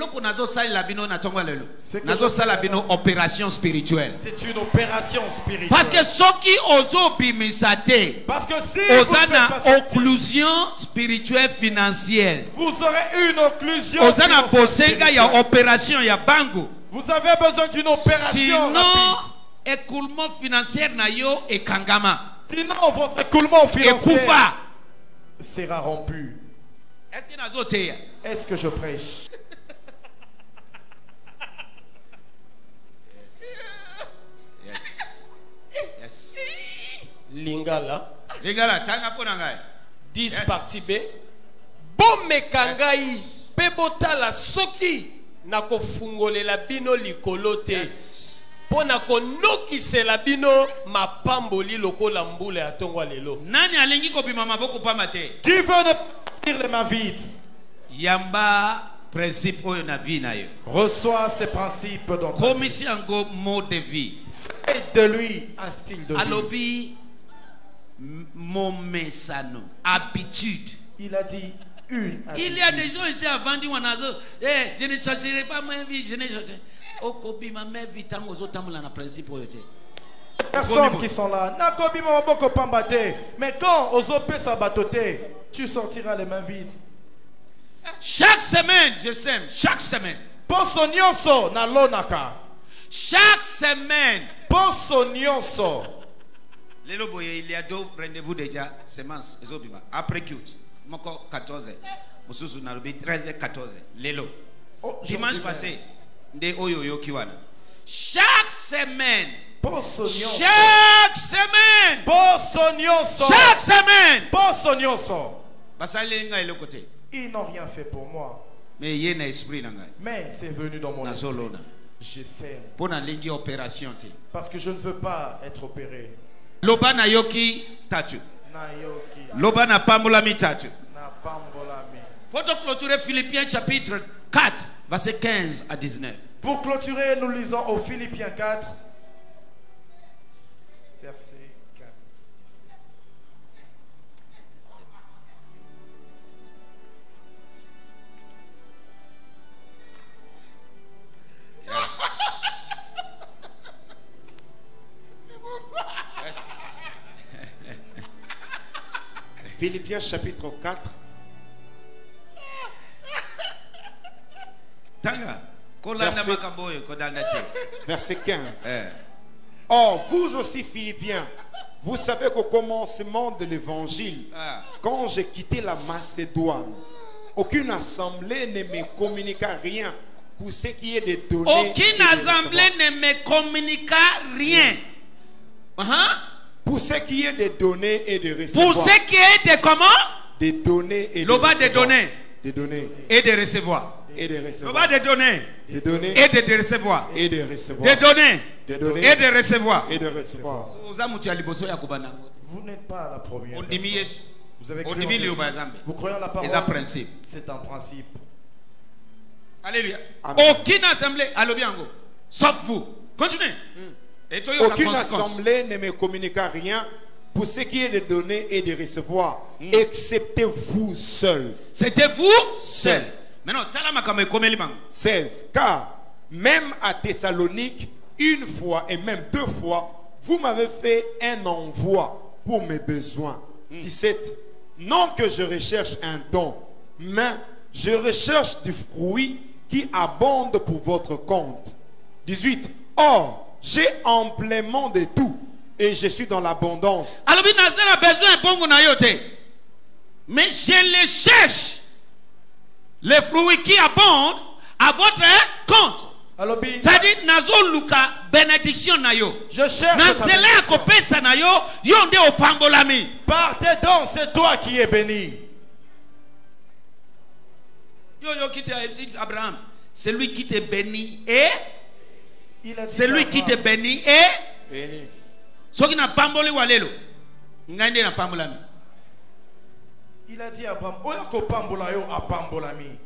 opération spirituelle. C'est une opération spirituelle. Parce que ceux qui osent bimisate, parce que si vous avez une occlusion spirituelle financière, vous aurez une occlusion financière. Il y a opération, il y a bango. Vous avez besoin d'une opération. Sinon, écoulement financier na yo et kangama. Sinon, votre écoulement financier sera rompu. Est-ce que je prêche? Lingala. Lingala, tanga pona ngai. 10 parties B. Bomekangai pebotala soki nako fungolela bino likolote. Pona konokisela bino mapamboli lokola mbule atongwa lelo. Nani alingi kobima maboko pamba te? Qui veut ne dire les mains vides? Yamba principe oyo na vie na yo. Reçois ces principes dans ta vie. Commission go mode de vie. Faites de lui un style de vie. Alobi momesano, habitude. Il a dit une habitude. Il y a des gens ici avant dit je ne changerai pas ma vie, je ne changerai. Okobi ma mère vitam ozotamula na principe oyo te. Personnes qui sont là, nakobi ma boko pambate, mais quand ozope sa batote, tu sortiras les mains vides. Chaque semaine, je sème, chaque semaine. Poso nyonso na lonaka. Chaque semaine. Poso nyonso. Lelo boye, il y a deux rendez-vous déjà, semence, ezobima. Après cute, moko 14, mususu na lobi 13 14. Lelo. Dimanche passé, nde oyo kiwana. Chaque semaine. Poso nyonso. Chaque semaine. Poso nyonso. Chaque semaine. Poso nyonso. Basali nga ile côté. Ils n'ont rien fait pour moi. Mais il y a un esprit là. Mais c'est venu dans mon esprit. Je sais. Pour une ligne opération. Parce que je ne veux pas être opéré. Loba na yoki tatu. Nayoki. Loba na pambola mi tatu. Na pambola mi. Pour clôturer Philippiens chapitre 4, verset 15 à 19. Pour clôturer, nous lisons au Philippiens 4, verset 15. Philippiens chapitre 4. Verset 15. Or, vous aussi, Philippiens, vous savez qu'au commencement de l'évangile, quand j'ai quitté la Macédoine, aucune assemblée ne me communiqua rien pour ce qui est de donner. Aucune assemblée ne me communiqua rien. Pour ce qui est de donner et de recevoir. Pour ce qui est de comment? De donner et de recevoir. De donner. De donner. Et de recevoir. Et de recevoir. Loba de donner. De donner. Et de recevoir. Et de recevoir. De donner. De donner. Et de recevoir. Et de recevoir. Vous n'êtes pas à la première personne. Vous avez cru en Jésus. Vous croyez en la parole. C'est un principe. Alléluia. Aucune assemblée. Sauf vous. Continuez. Aucune assemblée ne me communiqua rien pour ce qui est de donner et de recevoir, excepté vous seul. C'était vous seul. Maintenant, 16. Car même à Thessalonique, une fois et même 2 fois, vous m'avez fait un envoi pour mes besoins. 17. Non que je recherche un don, mais je recherche du fruit qui abonde pour votre compte. 18. Or, j'ai amplement de tout et je suis dans l'abondance. Alors, il a besoin de bon nayote. Mais je les cherche. Les fruits qui abondent à votre compte. C'est-à-dire, nazo luka bénédiction nayo. Je cherche nazela kopesa nayo yonde opambolami. Par tes dons, c'est toi qui es béni. Yo qui t'a dit Abraham, c'est lui qui te bénit et c'est lui qui te bénit et béni. Soki na pamboli walelo. Ngande na pambolami. Il a dit à Abraham, oya ko pambola yo apambolami.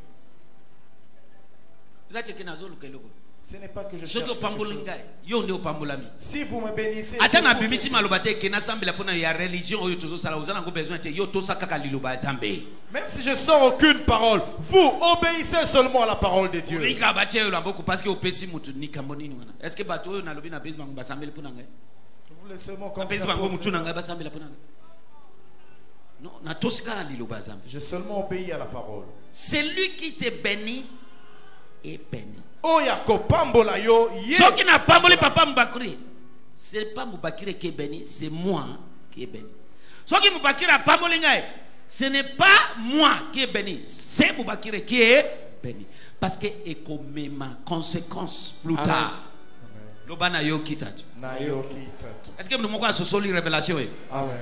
Ce n'est pas que je cherche quelque chose. Si vous me bénissez, même si je sors aucune parole, vous obéissez seulement à la parole de Dieu. Vous laissez seulement j'ai seulement obéi à la parole. C'est lui qui te bénit et béni. Ce qui n'a pas pamboli papa Mbakri, c'est pas Mbakri qui est béni, c'est moi qui est béni. Ce qui Mbakri a pamboli ngai, ce n'est pas moi qui est béni, c'est Mbakri qui est béni. Parce que écoumé ma conséquence plus tard. Lobana yo kitatu. Est-ce que nous avons ce soli révélation? Amen.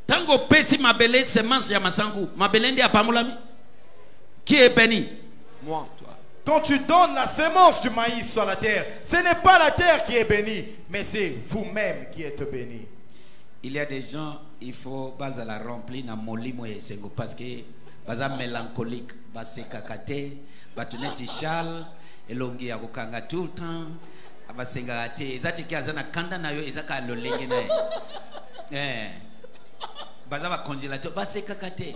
Tango pesi mabele semence ya masangu, mabele ndi apamolami. Qui est béni? Moi. Quand tu donnes la semence du maïs sur la terre, ce n'est pas la terre qui est bénie, mais c'est vous-même qui êtes béni. Il y a des gens, il faut baser la remplir dans molimo et sengo parce que baza mélancolique, basé kakate, batuneti chal, elongi ya kokanga tout le temps, abasenga te, ezati ki azana kanda na yo ezaka lolenge na. Baza ba congélateur, basé kakate.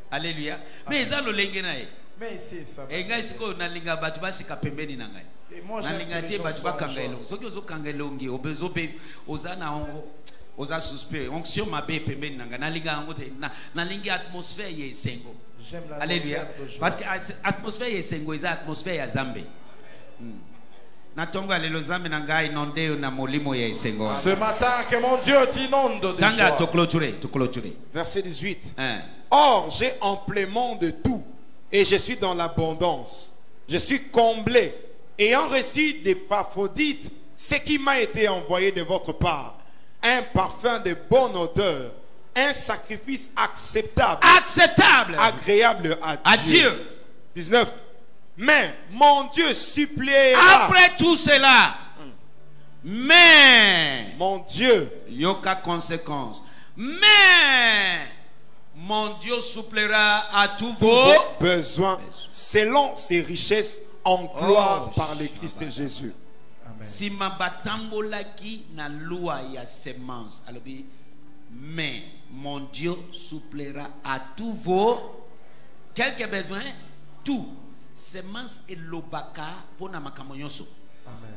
Alléluia. Mais ils ont le lengenaï. Mais c'est ça. Et gaïsiko na linga batu basi kapembeni nangai. Na linga tie batu ba kangelo. Soki ozo kangelo ngi obezo pe ozana oza suspect. Onction mabe pembeni nanga. Na linga ngote na linga atmosphère ye sengo. Alléluia. Parce que atmosphère ye sengo eza atmosphère ya Zambe. Ce matin que mon Dieu t'inonde de joie. Verset 18. Or j'ai amplement de tout et je suis dans l'abondance. Je suis comblé, ayant reçu d'Épaphrodite ce qui m'a été envoyé de votre part, un parfum de bonne odeur, un sacrifice acceptable, agréable à Dieu. 19. Mais mon Dieu suppléera. Après tout cela, mais mon Dieu, yoka conséquence. Mais mon Dieu suppléera à tous vos besoins selon ses richesses en gloire par le Christ Jésus. Si ma batambolaki na loi ya semence, alors mais mon Dieu suppléera à tous vos quelques besoins, tout. Semence et lobaka pour na makamonyoso.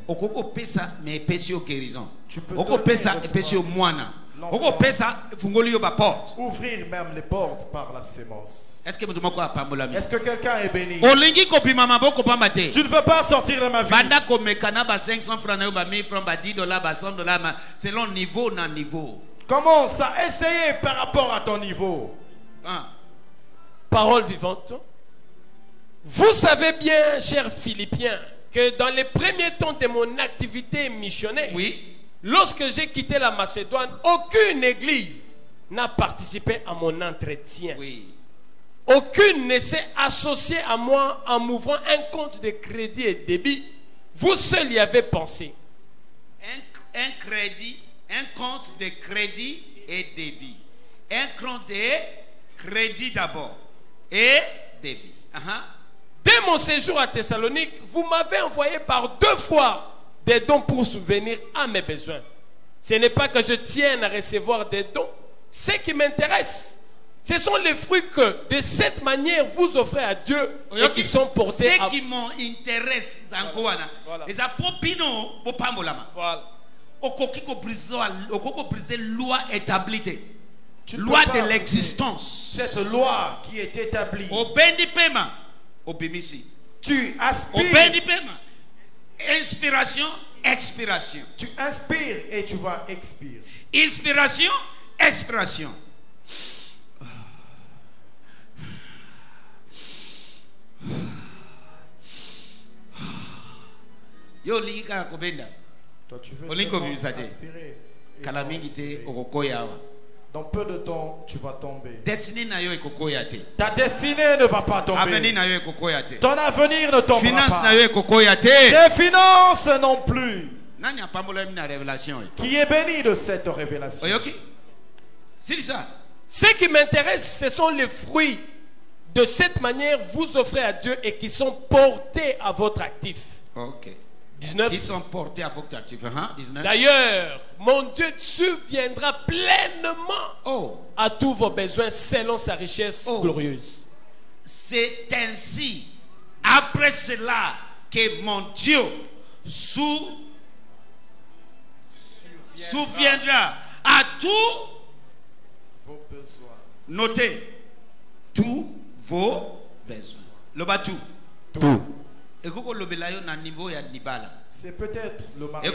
Okoko pesa mais pesi au guérison. Okoko pesa et pesi au moana. Okoko pesa fungoli yo ba porte. Ouvrir même les portes par la semence. Est-ce que mutu moko apambolami? Est-ce que quelqu'un est béni? Olingi kopima maboko pambate. Tu ne veux pas sortir de ma vie. Banda komekana ba 500 francs na yo ba 1000 francs ba 10 dollars ba 100 dollars selon niveau na niveau. Commence à essayer par rapport à ton niveau. Parole vivante. Vous savez bien, chers Philippiens, que dans les premiers temps de mon activité missionnaire, lorsque j'ai quitté la Macédoine, aucune église n'a participé à mon entretien. Aucune ne s'est associée à moi en m'ouvrant un compte de crédit et débit. Vous seul y avez pensé. Un compte de crédit et débit. Un compte de crédit d'abord et débit. Dès mon séjour à Thessalonique, vous m'avez envoyé par 2 fois des dons pour subvenir à mes besoins. Ce n'est pas que je tienne à recevoir des dons. Ce qui m'intéresse, ce sont les fruits que, de cette manière, vous offrez à Dieu et qui sont portés à... Ce qui m'intéresse, voilà. Voilà. Okoko briser loi établie. Loi de l'existence. Cette loi qui est établie. Tu aspires. Inspiration, expiration. Tu inspires et tu vas expirer. Inspiration, expiration. Yo lika kobenda. Toi tu veux aspirer. Dans peu de temps, tu vas tomber. Ta destinée ne va pas tomber. Ton avenir ne tombera pas. Tes finances non plus. Qui est béni de cette révélation? C'est ça. Ce qui m'intéresse, ce sont les fruits. De cette manière, vous offrez à Dieu et qui sont portés à votre actif. Ok. 19. Qui sont portés à votre actif. 19. D'ailleurs, mon Dieu subviendra pleinement à tous vos besoins selon sa richesse glorieuse. C'est ainsi, après cela, que mon Dieu subviendra à tous vos besoins. Notez, tous vos besoins. Le bas tout. C'est peut-être le mariage.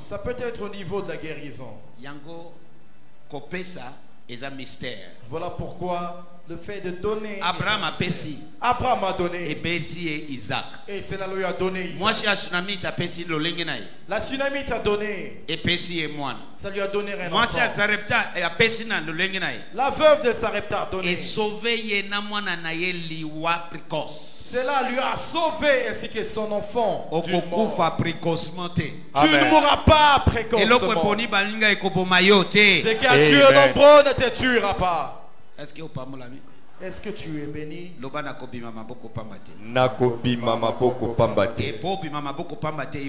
Ça peut être au niveau de la guérison. Voilà pourquoi le fait de donner. Abraham a donné. Et Isaac. Et cela lui a donné Isaac. La Sunamite a donné. Ça lui a donné un enfant. La veuve de Sarepta a donné. Cela lui a sauvé ainsi que son enfant. Tu ne mourras pas précocement. Ce qui a tué nombreux ne te tuera pas. Est-ce que tu es béni? Il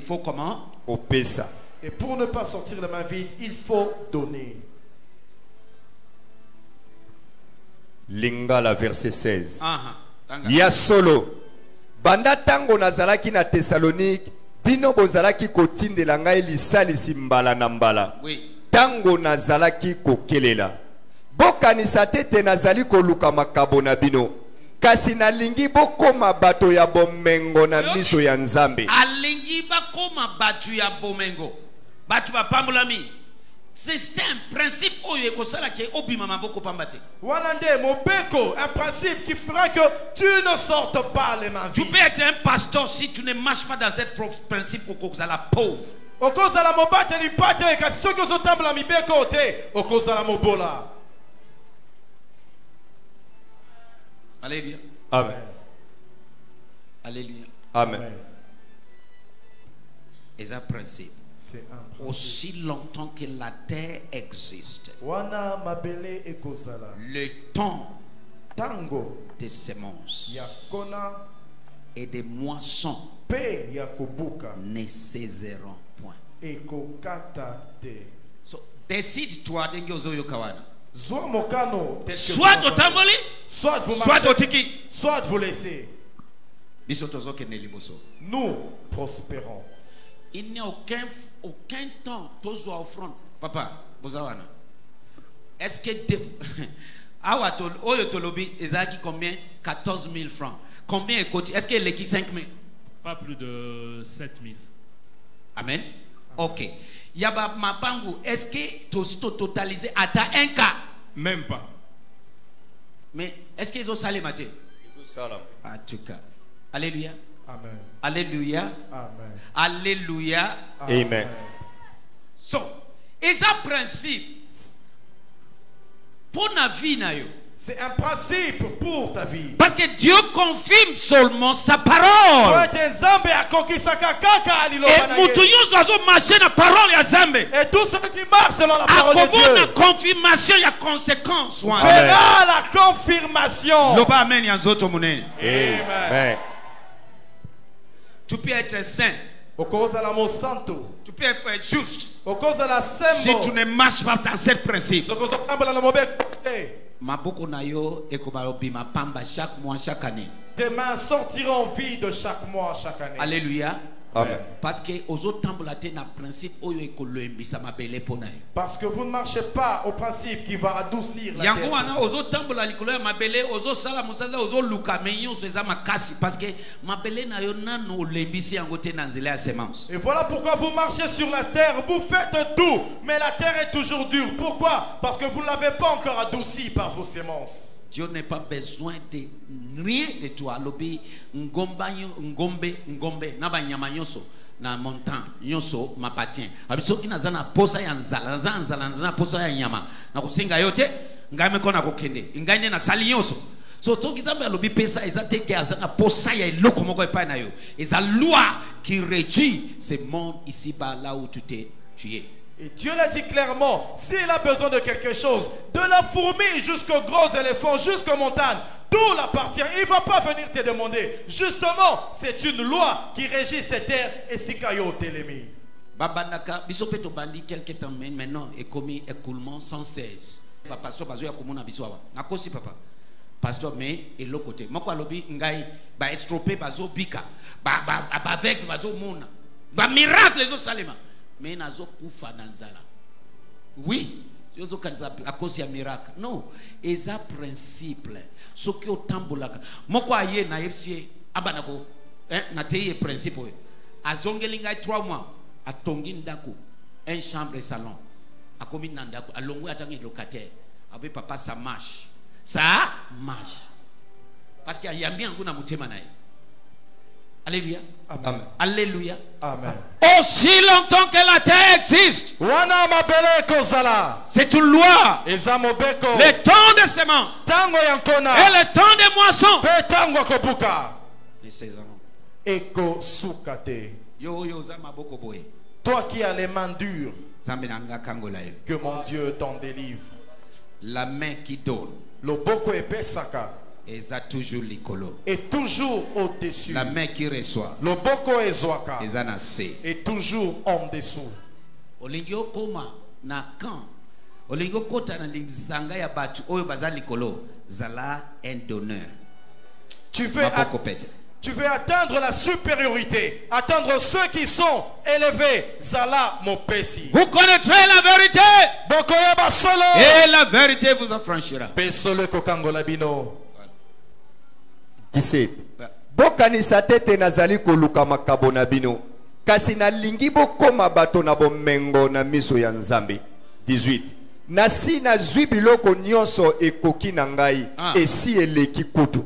faut comment? Et pour ne pas sortir de ma vie, il faut donner. Lingala verset 16. Ya solo banda tango nazalaki na Thessalonique bino bozalaki kotindela ngai lisalisi mbala na mbala. Tango nazalaki kokelela bokanisa tete nazali koluka makabo na bino kasi nalingi bokoma bato ya bomengo na miso ya Nzambe. Alingi bakoma bato ya bomengo bato bapambolami. C'est un principe un principe qui fera que tu ne sortes pas les mains vides. Tu peux être un pasteur si tu ne marches pas dans ce principe au cause de la pauvre. Au cause de la mobate ni pate kasi ceux qui sont table mi beko te au cause de la mobola. Alléluia. Amen. Alléluia. Amen. Et ça principe. Aussi longtemps que la terre existe, le temps des semences et des moissons ne cesseront point. So, décide-toi soit au tamboli, soit au tiki, soit vous laissez. Nous prospérons. Il n'y a aucun temps tous offrande. Papa, bozawana. Est-ce que Ezaki combien? 14 000 francs. Combien est-ce est-ce qu'il est 5 000? Pas plus de 7 000. Amen. Ok. Yaba Mapangu, est-ce que tu as totalisé à ta 1 cas? Même pas. Mais est-ce qu'ils ont salé maté? En tout cas. Alléluia. Amen. Alléluia. Amen. Alléluia. Amen. So, et ça principe pour la vie na yo. C'est un principe pour ta vie. Parce que Dieu confirme seulement sa parole. Et tous ceux qui marchent selon la parole de Dieu. La confirmation, il y a conséquence. Verra la confirmation. Amen. Amen. Tu peux être saint. Au cause de l'amour santo. Tu peux être juste. Au cause de la si tu ne marches pas dans ce principe. Tes mains sortiront vides chaque mois, chaque année. Alléluia. Amen. Parce que aux autres tambulaté na principe oyo ekoloembisa mabele pona yo. Parce que vous ne marchez pas au principe qui va adoucir la yango terre. wana ozo tambola likolo ya mabele ozo sala musasa ozo luka menyo seza makasi parce que mabele na yo nano olembisi yango te na nzela ya semence. Et voilà pourquoi vous marchez sur la terre, vous faites tout, mais la terre est toujours dure. Pourquoi? Parce que vous ne l'avez pas encore adoucie par vos sémences. Dieu n'a pas besoin de rien de toi. Lobi ngombe naba nyama nyoso na montant nyoso mapatien. Abiso inazana posa ya nzala nzala posa ya nyama. Na kusinga yote ngame kona kokende. Ngande na sali nyoso. So toki zambe alobi pesa ezate ke azana posa ya eloko moko epa na yo. Eza loi qui régit ce monde ici-bas là où tu es. Et Dieu l'a dit clairement, s'il a besoin de quelque chose, de la fourmi jusqu'aux gros éléphants, jusqu'aux montagnes, tout l'appartient. Il ne va pas venir te demander. Justement, c'est une loi qui régit cette terre et Sikayo Télémi. Babandaka, bisopeto bandi quelque temps maintenant est commis écoulement 116. Pasteur bazo ya komona biswawa. Nakosi papa. Pasteur mais et l'autre côté. Moko alobi ngai ba estroper bazo bika. Ba avec bazo mona. Ba miracle les salema. Mais nazo kufa nanzala. Oui, yozo kanza à cause ya miracle. Non, eza principe. Soki otambulaka. Moko aye na yepsie abanako na teye principe. Azongelinga 3 mois atongi ndako un chambre et salon. Akomi nandako alongo atangi locataire. Abe papa ça marche. Ça marche. Parce qu'il y a bien nguna mutema naye. Alléluia. Amen. Alléluia. Amen. Aussi longtemps que la terre existe, c'est une loi. Le temps de semence et le temps de moisson. Les saisons. Toi qui as les mains dures, que mon Dieu t'en délivre. La main qui donne est toujours au-dessus. La main qui reçoit est toujours en dessous. Olingio koma na kan olingio kota na lizanga ya batu oyo bazali kolo zala un donneur. Tu veux atteindre la supériorité, atteindre ceux qui sont élevés. Zala mopesi. Vous connaîtrez la vérité et la vérité vous affranchira. 17. Bokanisa tete nazali koluka makabo na bino. Kasi na lingi bokoma bato na bomengo na miso ya Nzambe. 18. Nasi na zwi biloko nyonso ekoki na ngai esi eleki kutu.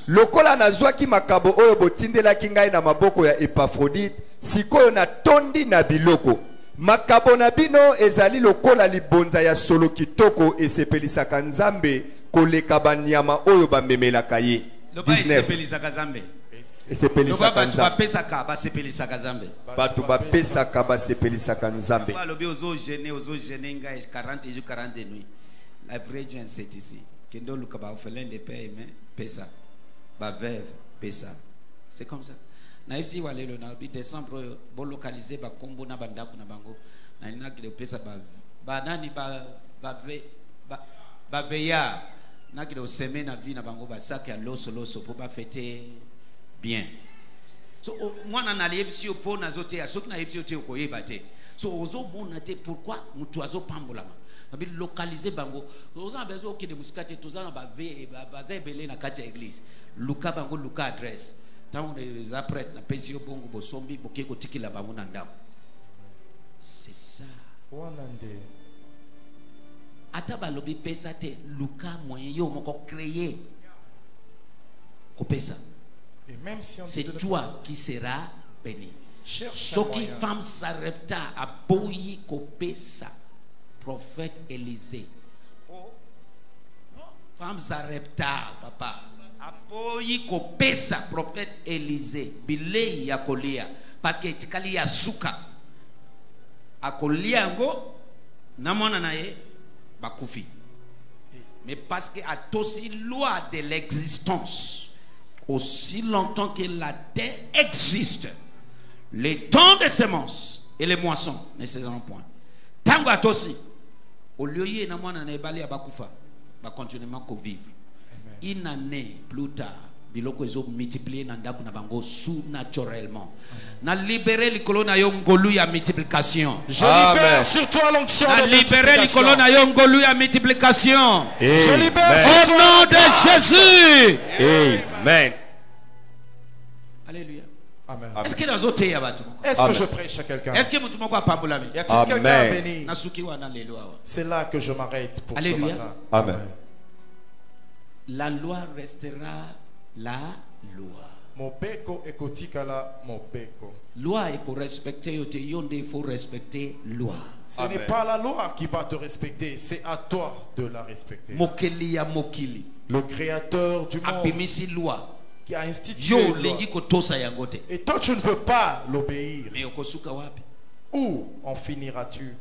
Lokola nazwaki makabo oyo botindelaki ngai na maboko ya Epafrodite, sikoyo na tondi na biloko. Makabo na bino ezali lokola libonza ya solo kitoko esepelisaka Nzambe koleka banyama oyo bamemelaka ye. 19. Esepelisaka Nzambe. Batu bapesaka basepelisaka Nzambe. La vraie gens c'est ici. Kendo luka ba orphelin de père mais pesa. Ba veuve pesa. C'est comme ça. Na ifsi wale lo na bi décembre bo localiser ba kombo na bandako na bango. Na ina ki de pesa ba nani ba veya. Na ki de semaine na vie na bango ba sac ya loso pour ba fêter bien. So moi na liepsi opo na zote ya soki na liepsi ote ko yebate. So ozo mona te pourquoi mutu azo pambola. Abi localiser bango. Ozo bezo oki de musikate tozana ba ve ba zebele na kati ya église. Luka bango luka adresse. Tant les après na pesi bongo bosombi bokeko tikila bango na ndako. C'est ça. Wanande. Ata balobi pesa te luka moyen yo moko créer. Ko pesa. Et même si c'est toi qui seras béni. Ce qui femme s'arrêta à boyi kopesa. Prophète Élisée. Femme s'arrêta, papa. A boyi kopesa prophète Élisée. Bilei ya kolia. Parce que tikali ya suka. A kolia ngo namona naye bakufi. Mais parce que a tosi loi de l'existence. Aussi longtemps que la terre existe, les temps de semences et les moissons ne cesseront point. Tango atosi, au lieu de na mwana na ebali abakufa, va continuellement vivre. Une année plus tard, biloko ezo multiplier na ndako na bango surnaturellement. Na libérer likolo na yo ngolu ya multiplication. Je libère sur toi l'onction de multiplication. Na libérer likolo na yo ngolu ya multiplication. Je libère sur toi. Au nom de Jésus. Amen. Alléluia. Amen. Est-ce que dans autres est-ce que je prêche à quelqu'un? Est-ce que mon tumo kwa pambulami? Y a-t-il quelqu'un béni? Nasuki wana lelo awa. C'est là que je m'arrête pour Alléluia. ce matin. Amen. La loi restera la loi. Mobeko ekotikala mobeko. Loi est pour respecter yote yonde il faut respecter loi. Ce n'est pas la loi qui va te respecter, c'est à toi de la respecter. Mokeli ya mokili. Le créateur du monde apimisi loi qui a institué yo lengi kotosa yangote. Et toi tu ne veux pas l'obéir. Mais okosuka wapi? Où en finiras-tu?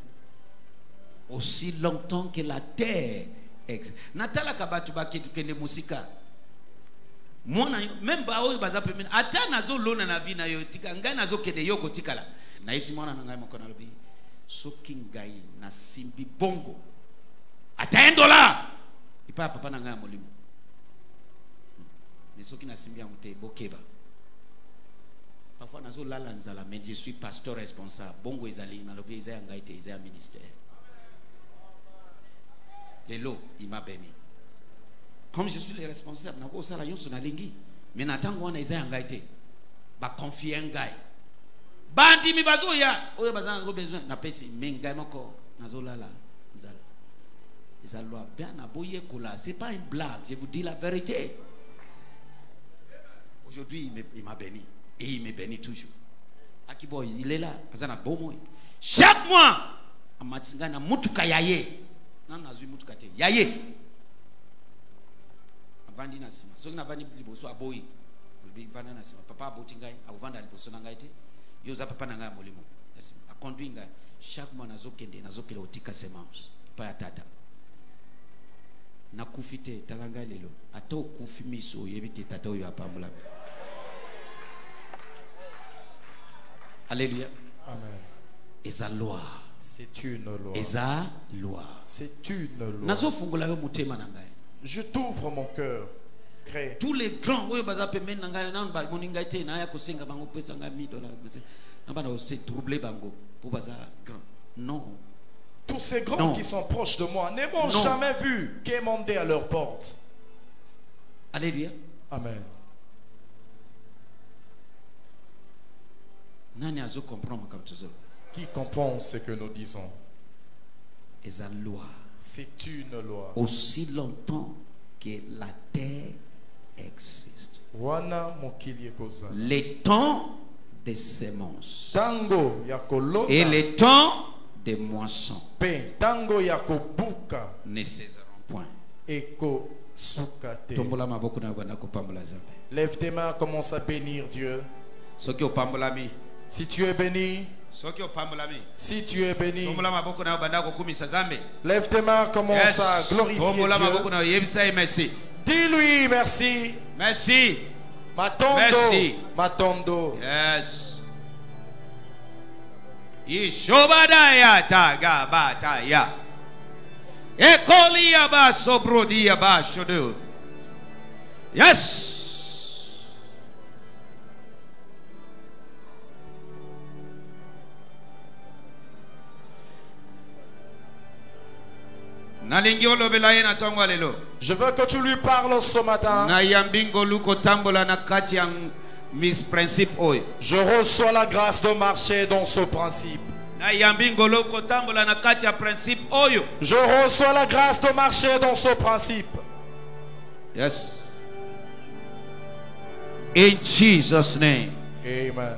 Aussi longtemps que la terre existe. Natala kabatu bakitu kende musika. Mwana même ba oyo baza pemena ata nazo lona na vina yo tika ngai nazo kende yo kotikala. Na yisi mwana na ngai mokona lobi. Soki ngai na simbi bongo. Ata $1. Ipa papa na ngai molimo. Mais soki na simbi yango te bokeba. Parfois nazo lala nzala mais je suis pasteur responsable. Bongo ezali na lobi ezaya ngai te ezaya ministère. Lelo il m'a béni. Comme je suis le responsable, na ko sala yonso na lingi. Mais natango wana ezaya ngai te. Ba confier ngai. Bandi mi bazo ya oyo bazana ko besoin na pesi mengai moko nazo lala nzala. Ezala loi bien na boye kola, c'est pas une blague, je vous dis la vérité. Aujourd'hui il m'a béni et il me bénit toujours. Akiboy il est là, azana bomo. Chaque mois amatinga na mutuka yaye. Na zui mutuka te. Yaye. Avandi na sima. So na vandi liboso aboyi. Libi vanda na sima. Papa aboti ngai, avanda liboso na ngai te. Yoza papa na ngai molimo. Yes. A conduit ngai. Chaque mois nazokende nazokela otika semence. Pa ya tata. Na kufite talanga lelo. Ata okufi miso yebite tata oyo apamula. Alléluia. Amen. Eza loi. C'est une loi. Eza loi. C'est une loi. Nazo fungula yo mutema na ngai. Je t'ouvre mon cœur. Crée. Tous les grands oyo baza pemeni na ngai na ba moninga te na ya kosenga bango pesa nga $1000. Na bana aussi troubler bango pour baza grand. Non. Tous ces grands qui sont proches de moi ne m'ont jamais vu quémander à leur porte. Alléluia. Amen. Nani azo comprendre comme tu Qui comprend ce que nous disons? Eza loi. C'est une loi. Aussi longtemps que la terre existe. Les temps des semences et les temps des moissons ne cesseront point. Lève tes mains, commence à bénir Dieu. Si tu es béni, si tu es béni, lève tes mains, commence à glorifier Dieu. Dis-lui merci. Merci. Matondo. Merci. Matondo. Yes. Ishobadaya tagabataya. Ekolia ba sobrodia ba shodo. Yes. Je veux que tu lui parles ce matin. Je reçois la grâce de marcher dans ce principe. Je reçois la grâce de marcher dans ce principe. Yes. In Jesus' name. Amen.